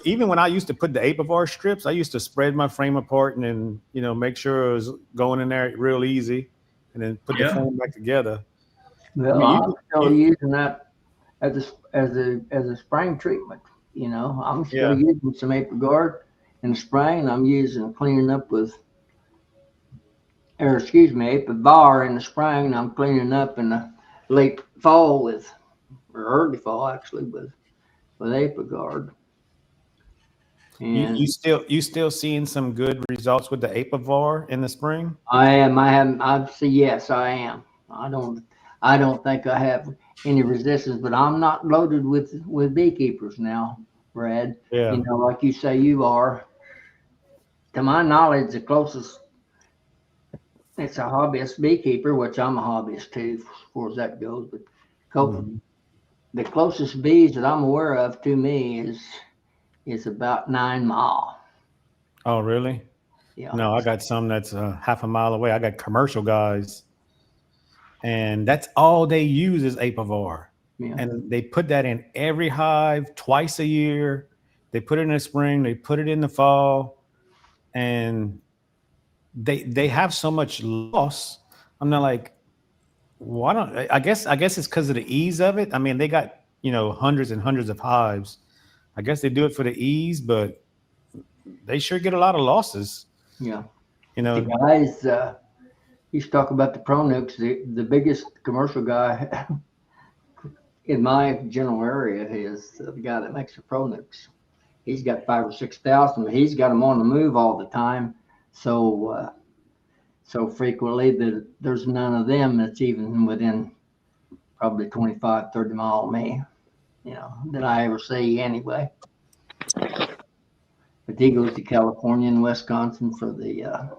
Even when I used to put the Apivar strips, I used to spread my frame apart and then, make sure it was going in there real easy and then put the frame back together. Well, I mean, I'm still using that as a spring treatment. I'm still using some Apigard in the spring. I'm cleaning up Apivar in the spring. And I'm cleaning up in the late fall or early fall actually with Apigard. And you still seeing some good results with the Apivar in the spring? I am. Yes, I am. I don't think I have any resistance, but I'm not loaded with beekeepers now, Brad. Yeah. Like you say you are. To my knowledge, the closest it's a hobbyist beekeeper, which I'm a hobbyist too, as far as that goes. But the closest bees that I'm aware of to me is about 9 Mile. Oh, really? Yeah. No, I got some that's half a mile away. I got commercial guys, and that's all they use is Apivar. Yeah. And they put that in every hive twice a year. They put it in the spring, they put it in the fall, and they have so much loss. I'm not like, why don't I guess it's because of the ease of it. I mean, they got hundreds and hundreds of hives. I guess they do it for the ease, but they sure get a lot of losses. Yeah. The guys, he's talking about the Pronux. The biggest commercial guy in my general area is the guy that makes the Pronux. He's got 5,000 or 6,000. He's got them on the move all the time. So frequently that there's none of them that's even within probably 25, 30 mile of me, that I ever see anyway. But he goes to California and Wisconsin for the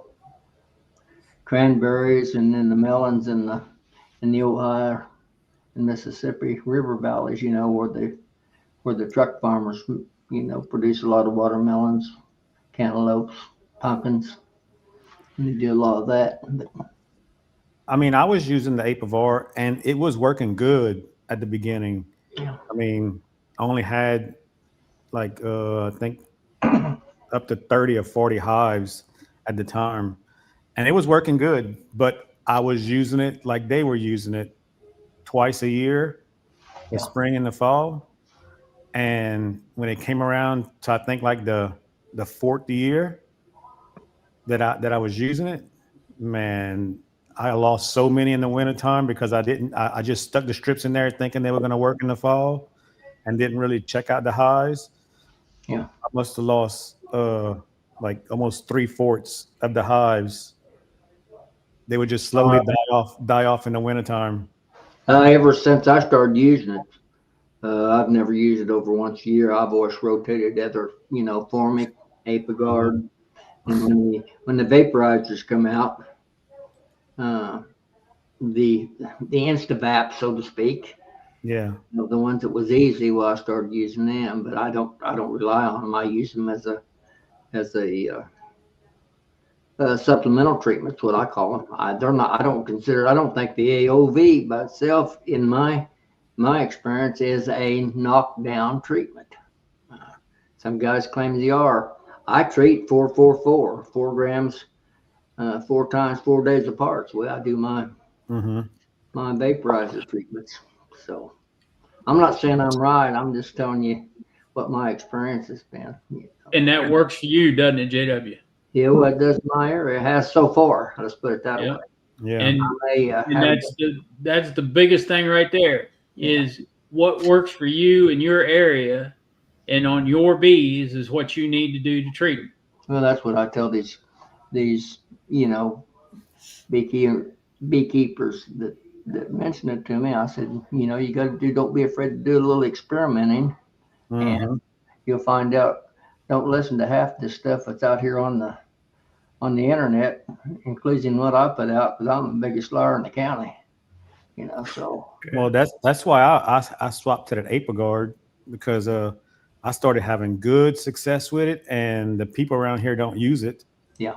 cranberries, and then the melons in the Ohio and Mississippi River valleys, where the truck farmers, produce a lot of watermelons, cantaloupes, pumpkins. We do a lot of that. But I mean, I was using the Apivar and it was working good at the beginning. Yeah. I mean, I only had like I think up to 30 or 40 hives at the time. And it was working good, but I was using it like they were using it twice a year, the Yeah. spring and the fall. And when it came around to I think like the fourth year that I was using it, man, I lost so many in the wintertime because I just stuck the strips in there thinking they were going to work in the fall and didn't really check out the highs. Yeah. I must have lost like almost 3/4 of the hives. They would just slowly die off in the wintertime. Ever since I started using it, I've never used it over once a year. I've always rotated other, Formic, Apigard, and when the vaporizers come out, uh, the Instavap, so to speak, Yeah. the ones that was easy, well, I started using them, but I don't rely on them. I use them as a supplemental treatment's what I call them. They're not. I don't consider. I don't think the AOV by itself, in my experience, is a knockdown treatment. Some guys claim they are. I treat 4-4-4, 4 grams, 4 times, 4 days apart. That's the way I do Mm-hmm. my vaporizer treatments. So I'm not saying I'm right. I'm just telling you what my experience has been. And that works for you, doesn't it, JW? Yeah, well, it does in my area. It has so far. Let's put it that Yeah. way. Yeah. And Have that's the biggest thing right there is what works for you in your area and on your bees is what you need to do to treat them. Well, that's what I tell these beekeepers that mention it to me. I said, you got to do. Don't be afraid to do a little experimenting, and Mm-hmm. you'll find out. Don't listen to half the stuff that's out here on the internet, including what I put out, because I'm the biggest liar in the county. So Well, that's why I swapped to that Apigard because I started having good success with it, and the people around here don't use it. yeah,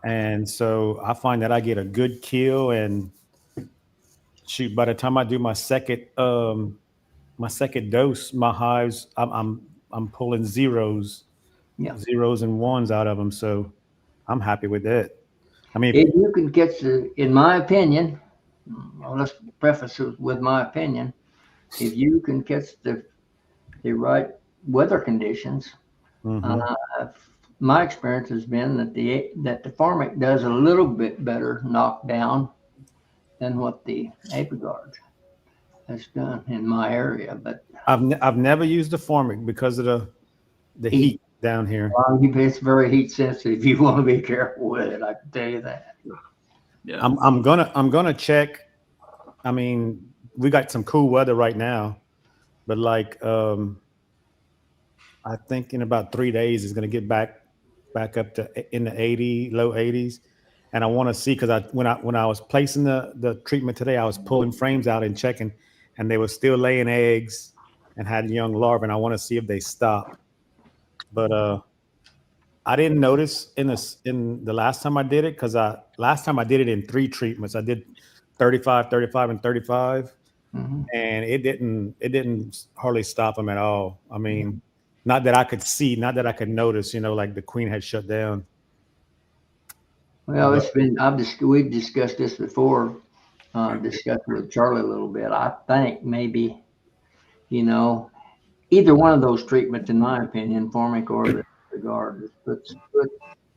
And so I find that I get a good kill, and shoot, by the time I do my second dose, my hives I'm pulling yeah. zeros and ones out of them. So I'm happy with that. I mean, If you can catch in my opinion, well, let's preface it with my opinion. If you can catch the right weather conditions, mhm. my experience has been that the Formic does a little bit better knockdown than what the Apigard has done in my area. But I've never used the Formic because of the heat down here. it's very heat sensitive. You want to be careful with it. I can tell you that. Yeah. I'm gonna check. I mean, we got some cool weather right now, but like I think in about 3 days it's gonna get back up to in the low 80s. And I want to see because when I was placing the treatment today, I was pulling frames out and checking, and they were still laying eggs and had young larvae. And I want to see if they stop. But I didn't notice in the last time I did it because last time I did it in 3 treatments. I did 35, 35, and 35, Mhm. and it didn't hardly stop them at all. I mean, not that I could see, not that I could notice. Like the queen had shut down. Well, it's been. We've discussed this before. Discussed with Charlie a little bit. I think maybe either one of those treatments, in my opinion, Formic or the Guard, puts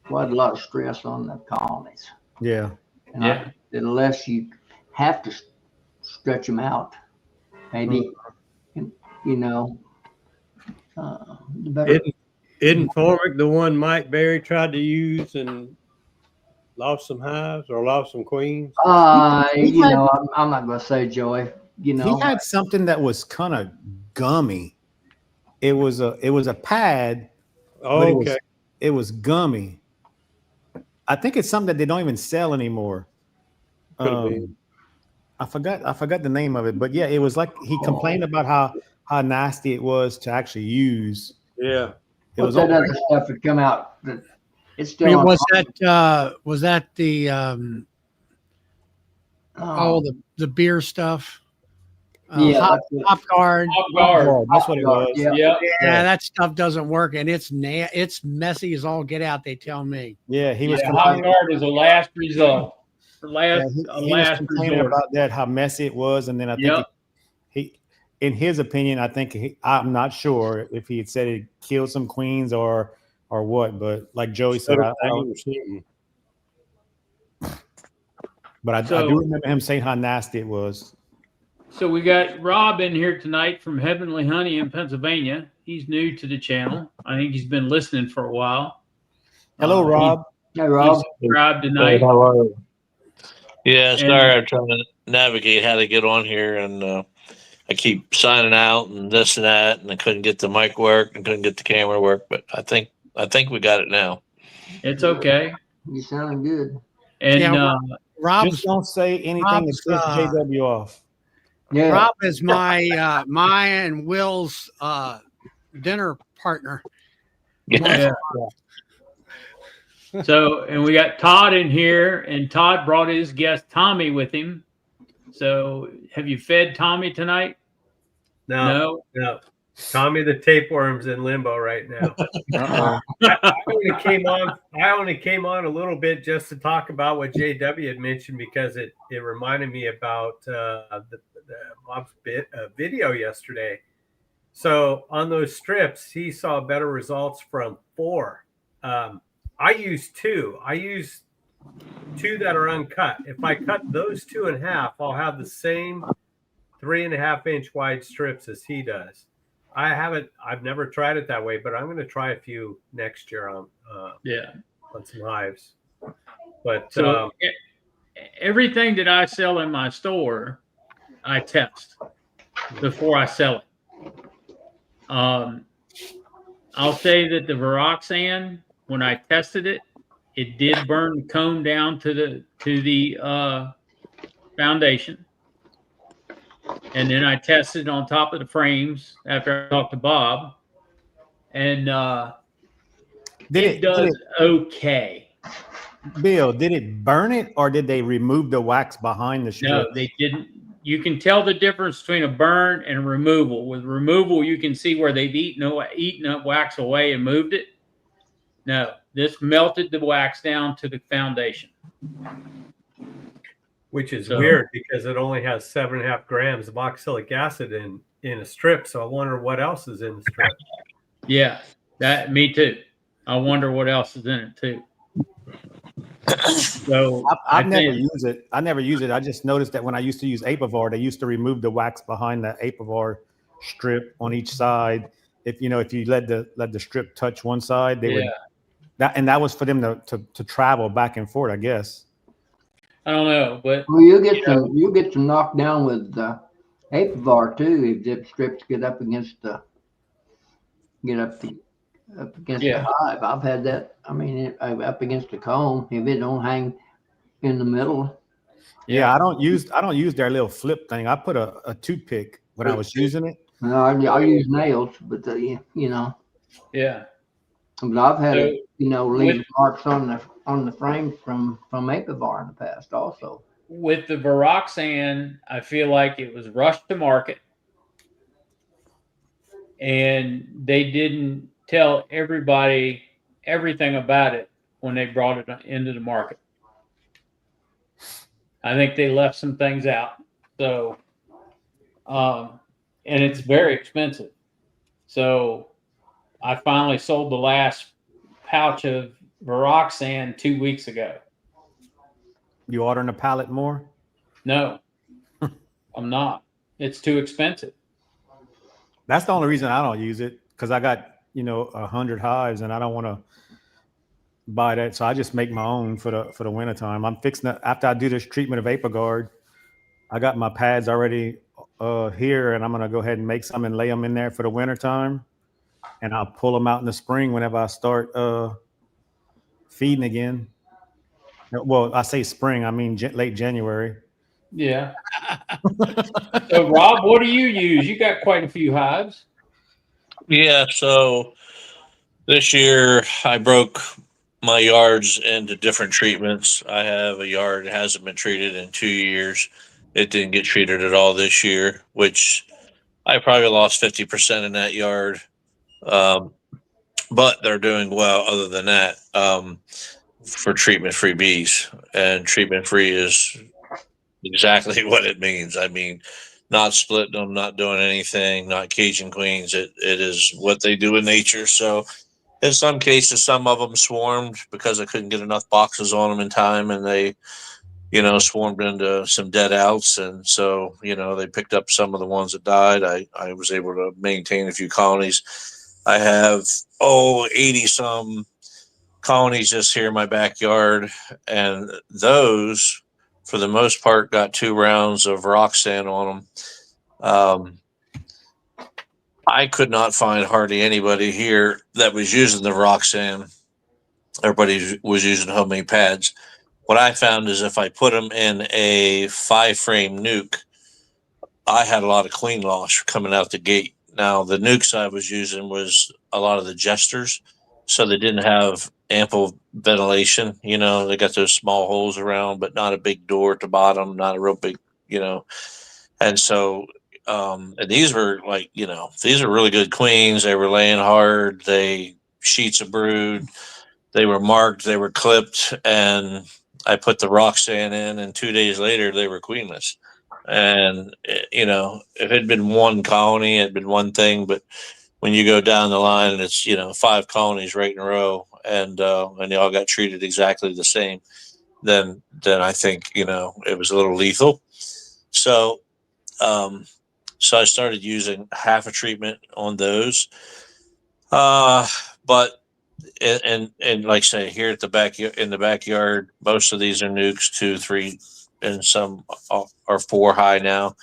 quite a lot of stress on the colonies. Yeah. And Yeah. unless you have to stretch them out, maybe, the better. Isn't Formic the one Mike Berry tried to use and lost some hives or lost some queens? I'm not going to say Joey. He had something that was kind of gummy. It was a pad, but Okay. it was gummy. I think it's something that they don't even sell anymore. Could have been. I forgot the name of it, but yeah, it was like he complained about how nasty it was to actually use. Yeah. It What's was that all other stuff that come out that It's still on. Was that the Oh, the beer stuff? yeah, Hop, that's it. hop guard. Top guard. Oh, that's what it was. Yeah. Yep. Yeah, that stuff doesn't work, and it's messy as all get out. They tell me. Yeah, he was Yeah, hot complaining. guard is a last result. Yeah, he was Last complaining resort. about that, how messy it was, and then I think Yep. he, in his opinion, I think I'm not sure if he had said it killed some queens or what, but like Joey said, I do remember him saying how nasty it was. So we got Rob in here tonight from Heavenly Honey in Pennsylvania. He's new to the channel. I think he's been listening for a while. Hello, Rob. Hey, He Rob. subscribed tonight. Yeah, And- sorry, I'm trying to navigate how to get on here, and I keep signing out and this and that, and I couldn't get the mic work and couldn't get the camera work, but I think we got it now. It's okay. You sounding good. And Yeah, Rob's Just don't say anything that Rob's, pisses JW off. Yeah. Rob is my and Will's dinner partner. yeah. So, and we got Todd in here, and Todd brought his guest Tommy with him. So, have you fed Tommy tonight? No. Tommy the tapeworm's in limbo right now. I only came on a little bit just to talk about what JW had mentioned, because it reminded me about the Bob's video yesterday. So on those strips, he saw better results from 4. I use 2. I use 2 that are uncut. If I cut those 2 in half, I'll have the same 3.5-inch wide strips as he does. I've never tried it that way, but I'm going to try a few next year on some hives. But So, everything that I sell in my store, I test before I sell it. I'll say that the Viroxan, when I tested it, it did burn the comb down to the foundation. And then I tested on top of the frames after I talked to Bob, and it does okay. Bill, did it burn it, or did they remove the wax behind the strip? No, they didn't. You can tell the difference between a burn and removal. With removal, you can see where they've eaten up wax away and moved it. No, this melted the wax down to the foundation. which is weird because it only has 7.5 grams of oxalic acid in a strip. So I wonder what else is in the strip. Yeah, me too. I wonder what else is in it too. So I never use it. I just noticed that when I used to use Apivar, they used to remove the wax behind the Apivar strip on each side. If you let the strip touch one side, they would. That was for them to travel back and forth, I guess. I don't know, but Well, you'll get some knockdown with Apivar too if the strips get up against the hive. I've had that. I mean, up against the comb. If it don't hang in the middle. Yeah, I don't use their little flip thing. I put a toothpick when I was using it. No, I use nails, but yeah. But I've had it, leave marks on the frame from Apivar in the past also. With the Viroxan, I feel like it was rushed to market, and they didn't tell everybody everything about it when they brought it into the market. I think they left some things out. So, and it's very expensive. So I finally sold the last pouch of Viroxan 2 weeks ago. You ordering a pallet more? No, I'm not. It's too expensive. That's the only reason I don't use it, because I got 100 hives and I don't want to buy that. So I just make my own for the wintertime. I'm fixing it after I do this treatment of ApiGuard. I got my pads already here, and I'm gonna go ahead and make some and lay them in there for the wintertime. And I'll pull them out in the spring whenever I start feeding again. Well, I say spring, I mean late January. Yeah. So, Rob, what do you use? You got quite a few hives. Yeah, so this year I broke my yards into different treatments. I have a yard that hasn't been treated in 2 years. It didn't get treated at all this year, which I probably lost 50% in that yard. Um, but they're doing well other than that, for treatment-free bees. And treatment-free is exactly what it means. I mean, not splitting them, not doing anything, not caging queens. It is what they do in nature. So in some cases, some of them swarmed because I couldn't get enough boxes on them in time, and they, swarmed into some dead outs. And so, they picked up some of the ones that died. I was able to maintain a few colonies. I have, 80 some colonies just here in my backyard. And those, for the most part, got 2 rounds of Roxanne on them. I could not find hardly anybody here that was using the Roxanne. Everybody was using homemade pads. What I found is if I put them in a 5-frame nuke, I had a lot of queen loss coming out the gate. Now, the nukes I was using was a lot of the jesters, so they didn't have ample ventilation. They got those small holes around, but not a big door at the bottom, not a real big, and so, and these were like, these are really good queens. They were laying hard. They sheets of brood. They were marked. They were clipped, and I put the Roxanne in, and 2 days later they were queenless. And if it had been one colony, it'd been one thing. But when you go down the line, and it's 5 colonies right in a row, and they all got treated exactly the same, then I think it was a little lethal. So so I started using half a treatment on those. But and like I say, here at the back in the backyard, most of these are nukes, 2, 3, and some are 4 high now.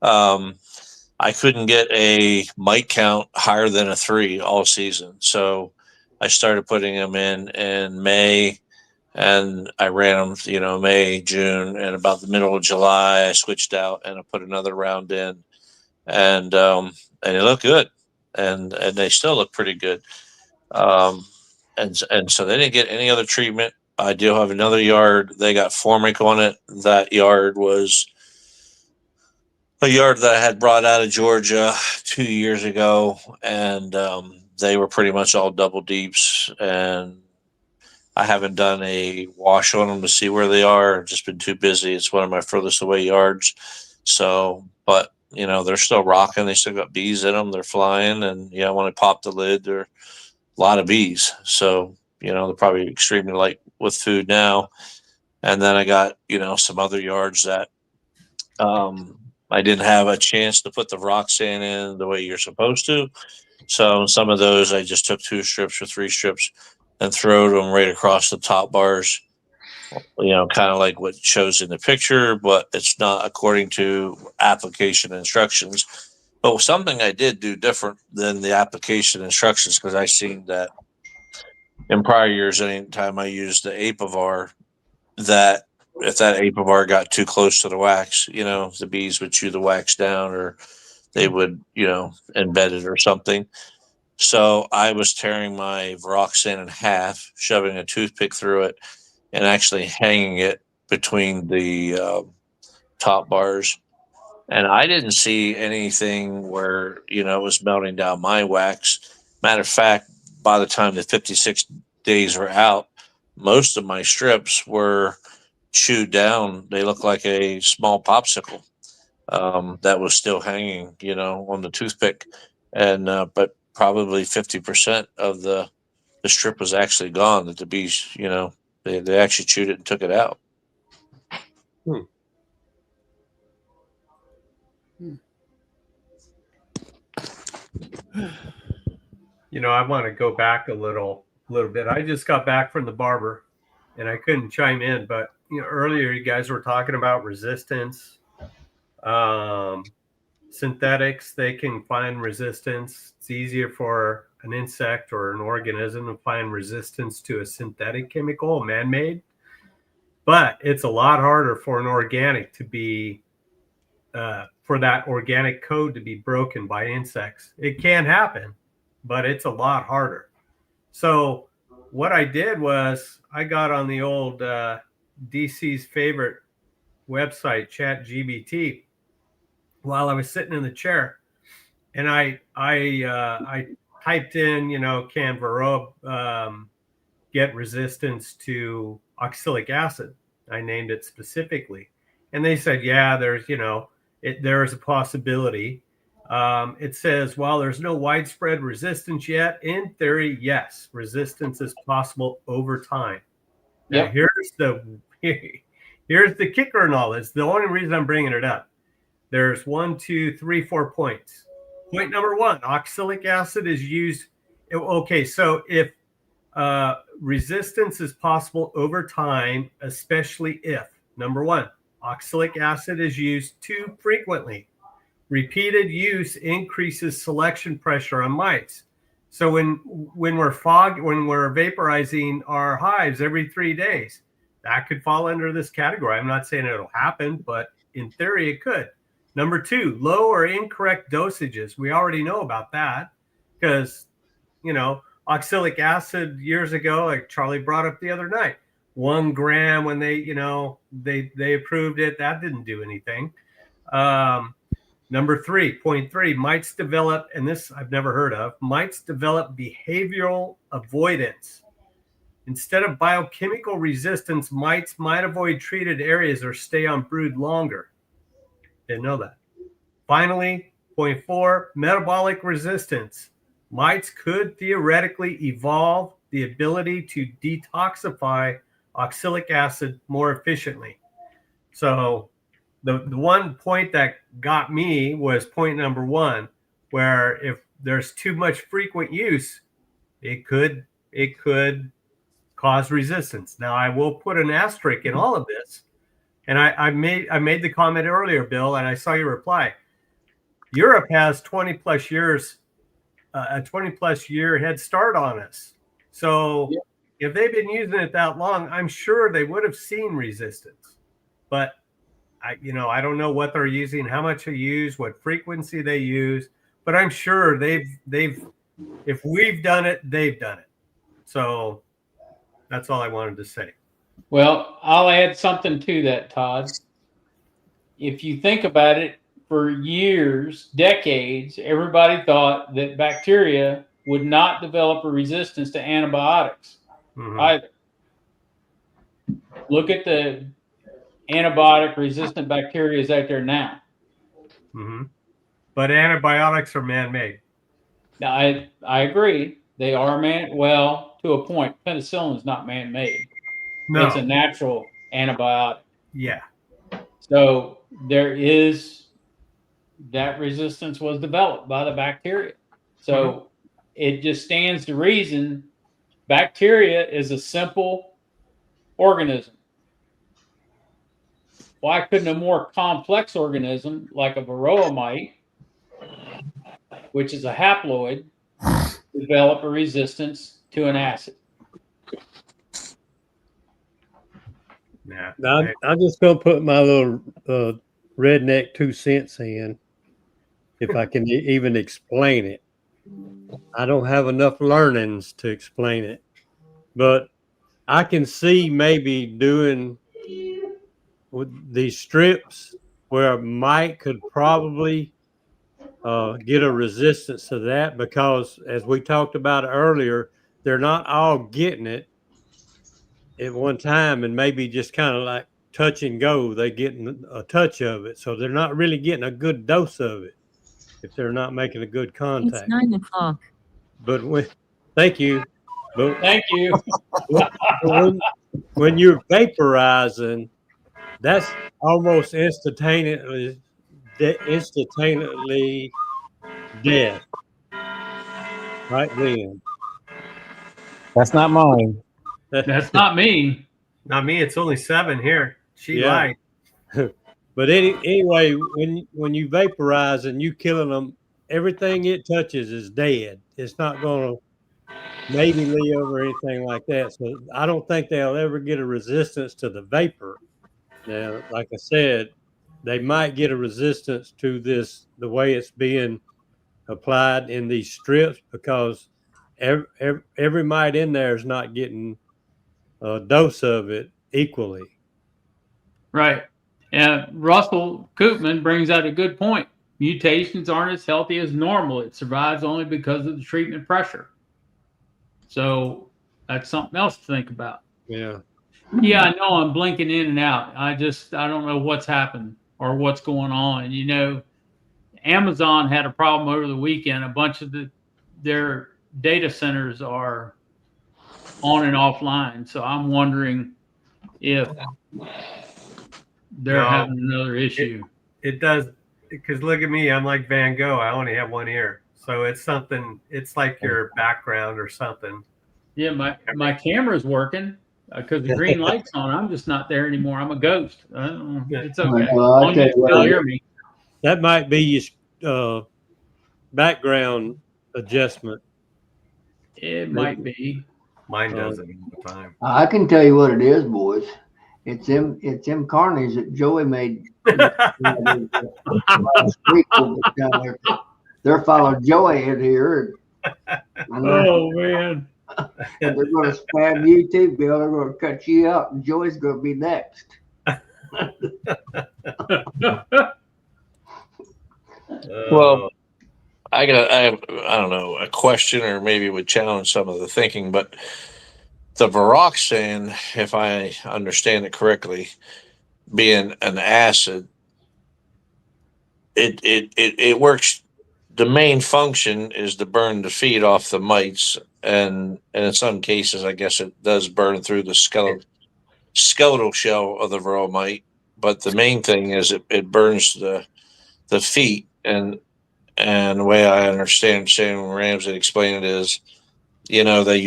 I couldn't get a mite count higher than a 3 all season, so I started putting them in May, and I ran them, May, June, and about the middle of July, I switched out and I put another round in, and it looked good, and they still look pretty good. Um, and so they didn't get any other treatment. I do have another yard. They got formic on it. That yard was a yard that I had brought out of Georgia 2 years ago, and they were pretty much all double deeps. And I haven't done a wash on them to see where they are. I've just been too busy. It's one of my furthest away yards. So, but they're still rocking. They still got bees in them. They're flying, and when I pop the lid, they're a lot of bees. So, they're probably extremely light with food now. And then I got, some other yards that I didn't have a chance to put the Roxanne in the way you're supposed to. So some of those I just took 2 strips or 3 strips and threw them right across the top bars, kind of like what shows in the picture, but it's not according to application instructions. But something I did do different than the application instructions, because I seen that in prior years, anytime I used the Apivar, that if that Apivar got too close to the wax, the bees would chew the wax down, or they would, embed it or something. So I was tearing my Roxanne in half, shoving a toothpick through it, and actually hanging it between the top bars. And I didn't see anything where, it was melting down my wax. Matter of fact, by the time the 56 days were out, most of my strips were chewed down. They looked like a small popsicle that was still hanging, on the toothpick. And, but probably 50% of the strip was actually gone, that the bees, they actually chewed it and took it out. I want to go back a little bit. I just got back from the barber, and I couldn't chime in, but earlier you guys were talking about resistance. Synthetics, they can find resistance. It's easier for an insect or an organism to find resistance to a synthetic chemical, man-made, but it's a lot harder for an organic to be for that organic code to be broken by insects. It can happen, but it's a lot harder. So what I did was I got on the old DC's favorite website, ChatGPT, while I was sitting in the chair, and I typed in, can varroa get resistance to oxalic acid? I named it specifically, and they said, yeah, there is a possibility. It says, while there's no widespread resistance yet, in theory, yes, resistance is possible over time. Now, Yep. here's the kicker in all this. The only reason I'm bringing it up, there's 1, 2, 3, 4 points. Point number 1, oxalic acid is used. Okay, so if resistance is possible over time, especially if, number 1, oxalic acid is used too frequently. Repeated use increases selection pressure on mites. So when we're vaporizing our hives every 3 days, that could fall under this category. I'm not saying it'll happen, but in theory it could. Number 2, low or incorrect dosages. We already know about that because, oxalic acid years ago, like Charlie brought up the other night, 1 gram when they approved it, that didn't do anything. Number 3.3, mites develop, and this I've never heard of, mites develop behavioral avoidance. Instead of biochemical resistance, mites might avoid treated areas or stay on brood longer. Didn't know that. Finally, 0.4, metabolic resistance. Mites could theoretically evolve the ability to detoxify oxalic acid more efficiently. So the one point that got me was point number 1, where if there's too much frequent use, it could cause resistance. Now, I will put an asterisk in all of this, and I made the comment earlier, Bill, and I saw your reply. Europe has 20 plus years, a 20 plus year head start on us. So if they've been using it that long, I'm sure they would have seen resistance. But I don't know what they're using, how much they use, what frequency they use, but I'm sure they've if we've done it, they've done it. So that's all I wanted to say. Well, I'll add something to that, Todd. If you think about it, for years, decades, everybody thought that bacteria would not develop a resistance to antibiotics either. Look at the antibiotic resistant bacteria out there now. But antibiotics are man-made. Now, I agree. They are well, to a point. Penicillin is not man-made. No. It's a natural antibiotic. Yeah. So there is that resistance was developed by the bacteria. So it just stands to reason bacteria is a simple organism. Why couldn't a more complex organism like a varroa mite, which is a haploid, develop a resistance to an acid? Yeah. Now, I'm just going to put my little redneck 2 cents in, if I can even explain it. I don't have enough learnings to explain it, but I can see maybe doing with these strips where a mite could probably get a resistance to that, because as we talked about earlier, they're not all getting it at one time, and maybe just kind of like touch and go, they getting a touch of it, so they're not really getting a good dose of it if they're not making a good contact. It's 9 o'clock. But thank you. But Thank you. when you're vaporizing, that's almost instantaneously death right then. That's not mine. That's not me. Not me. It's only 7 here. She lied. But anyway, when you vaporize and you killing them, everything it touches is dead. It's not going to maybe live or anything like that. So I don't think they'll ever get a resistance to the vapor. Now, like I said, they might get a resistance to this, the way it's being applied in these strips, because every mite in there is not getting a dose of it equally. Right. And Russell Koopman brings out a good point. Mutations aren't as healthy as normal. It survives only because of the treatment pressure. So that's something else to think about. Yeah. Yeah, I know I'm blinking in and out. I don't know what's happened or what's going on. You know, Amazon had a problem over the weekend. A bunch of their data centers are on and offline. So I'm wondering if they're No, having another issue. it does, because look at me. I'm like Van Gogh. I only have one ear. So it's something, it's like your background or something. Yeah, my camera's working because the green light's on. I'm just not there anymore. I'm a ghost. I don't know. It's okay. Well, I'll Long tell as you you what, still hear me. That might be your background adjustment. It might be. Mine does it all the time. I can tell you what it is, boys. It's them carnies that Joey made last week. They're following Joey in here, and Oh man. they're going to spam you too, Bill. They're going to cut you out, and Joey's going to be next. Well, I don't know, a question, or maybe it would challenge some of the thinking, but the Varoxan, if I understand it correctly, being an acid, it works. The main function is to burn the feed off the mites, and in some cases, I guess it does burn through the skeletal shell of the varroa mite. But the main thing is it burns the feet, and the way I understand Sam Ramsey explained it is, you know, they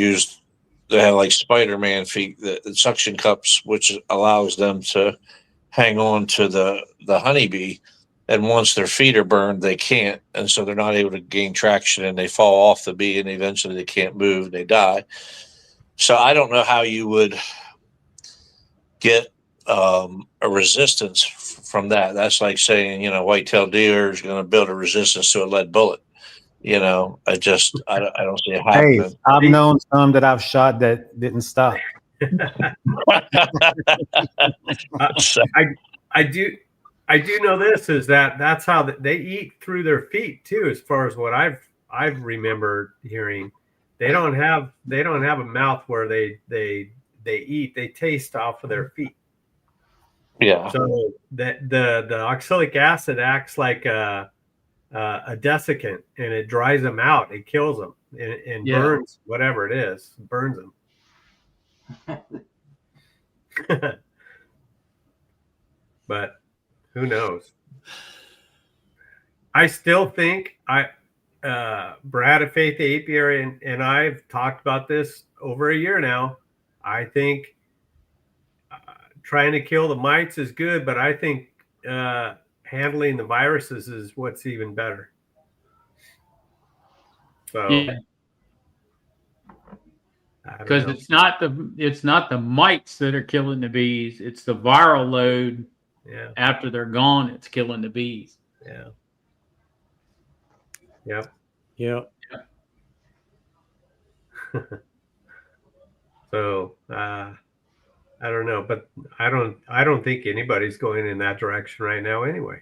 have like Spider-Man feet, the suction cups, which allows them to hang on to the honeybee. And once their feet are burned, they can't. And so they're not able to gain traction, and they fall off the bee, and eventually they can't move, and they die. So I don't know how you would get a resistance from that. That's like saying, you know, white-tailed deer is going to build a resistance to a lead bullet. You know, I don't see it happening. Hey, I've known some that I've shot that didn't stop. I do know this is that's how they eat through their feet too, as far as what I've remembered hearing. They don't have a mouth where they eat. They taste off of their feet. Yeah. So that the oxalic acid acts like a desiccant, and it dries them out. It kills them and burns whatever it is, burns them. But who knows? I still think Brad of Faith the Apiary and I've talked about this over a year now. I think trying to kill the mites is good, but I think handling the viruses is what's even better. So, yeah. Because it's not the mites that are killing the bees. It's the viral load. Yeah. After they're gone, it's killing the bees. Yeah. Yep. Yep. So I don't know, but I don't think anybody's going in that direction right now anyway.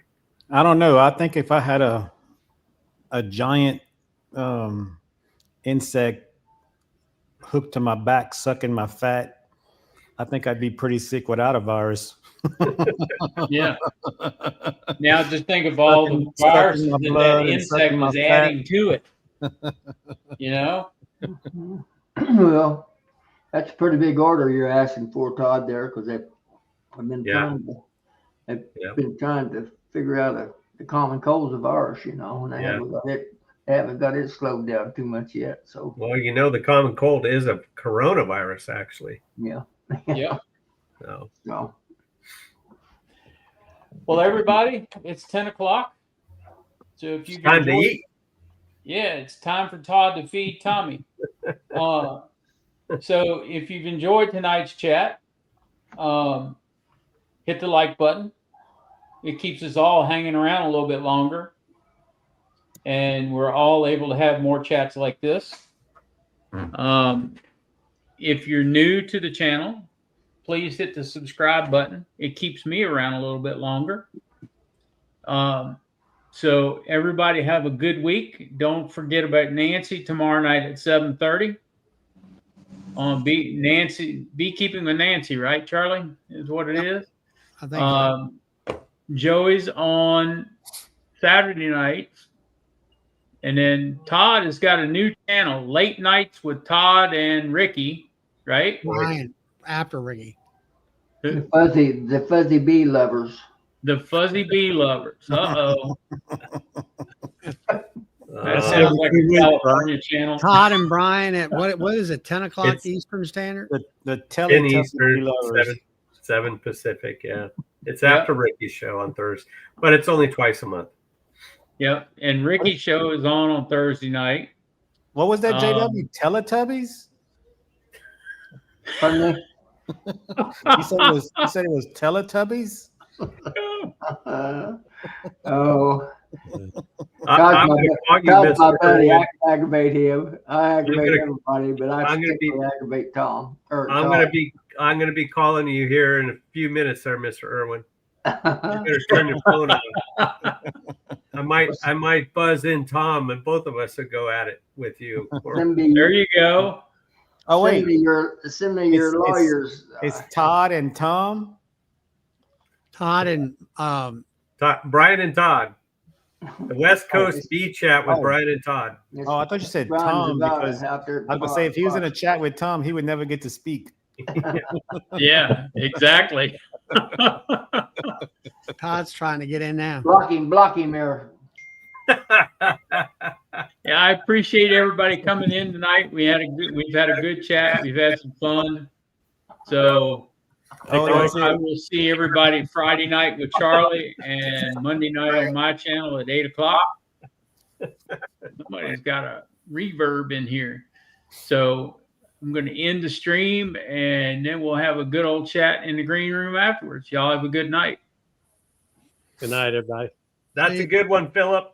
I don't know. I think if I had a giant insect hooked to my back sucking my fat, I think I'd be pretty sick without a virus. Yeah. Now just think of all the viruses that insect was adding to it. You know? Well, that's a pretty big order you're asking for, Todd, there, because I've been trying to figure out the common cold virus, you know, and I haven't got it slowed down too much yet. So, well, you know, the common cold is a coronavirus, actually. Yeah. Yeah. No. Well, everybody, it's 10 o'clock. So if you time to eat. Yeah, it's time for Todd to feed Tommy. So if you've enjoyed tonight's chat, hit the like button. It keeps us all hanging around a little bit longer. And we're all able to have more chats like this. If you're new to the channel, please hit the subscribe button. It keeps me around a little bit longer. So everybody have a good week. Don't forget about Nancy tomorrow night at 7:30 on Beekeeping with Nancy, right, Charlie? Is what it is. I think Joey's on Saturday nights. And then Todd has got a new channel, Late Nights with Todd and Ricky, right? Ryan after Ricky. The fuzzy bee lovers. The Fuzzy Bee Lovers. Uh-oh. That Uh, sounds like a California channel. Todd and Brian at what is it? 10 o'clock It's- Eastern Standard. The 10 Teletubby Eastern, lovers. 7 Pacific. Yeah. It's Yeah. after Ricky's show on Thursday, but it's only twice a month. Yep. And Ricky's show is on Thursday night. What was that, Um, JW? Teletubbies? Pardon me? You said it was Teletubbies? Oh, I'm going to call you God's my Mr. buddy. I Irwin. can aggravate him. I aggravate gonna- everybody, but I I'm gonna particularly aggravate Tom. I'm going to be calling you here in a few minutes, there, Mr. Irwin. You better turn your phone on. I might buzz in Tom, and both of us will go at it with you. There you go. Oh, wait. Send me your It's- lawyers. It's Todd and Tom? Todd and Brian and Todd. The West Coast Bee Chat with Oh. Brian and Todd. Oh, I thought you said Brian's Tom about because out there I was going to say if he was in a chat with Tom, he would never get to speak. Yeah, exactly. Todd's trying to get in now. block him there. Yeah, I appreciate everybody coming in tonight. We've had a good chat. We've had some fun. So Oh, that's I it. will see everybody Friday night with Charlie and Monday night on my channel at 8:00. Somebody's got a reverb in here. So I'm going to end the stream and then we'll have a good old chat in the green room afterwards. Y'all have a good night. Good night, everybody. That's a good one, Philip.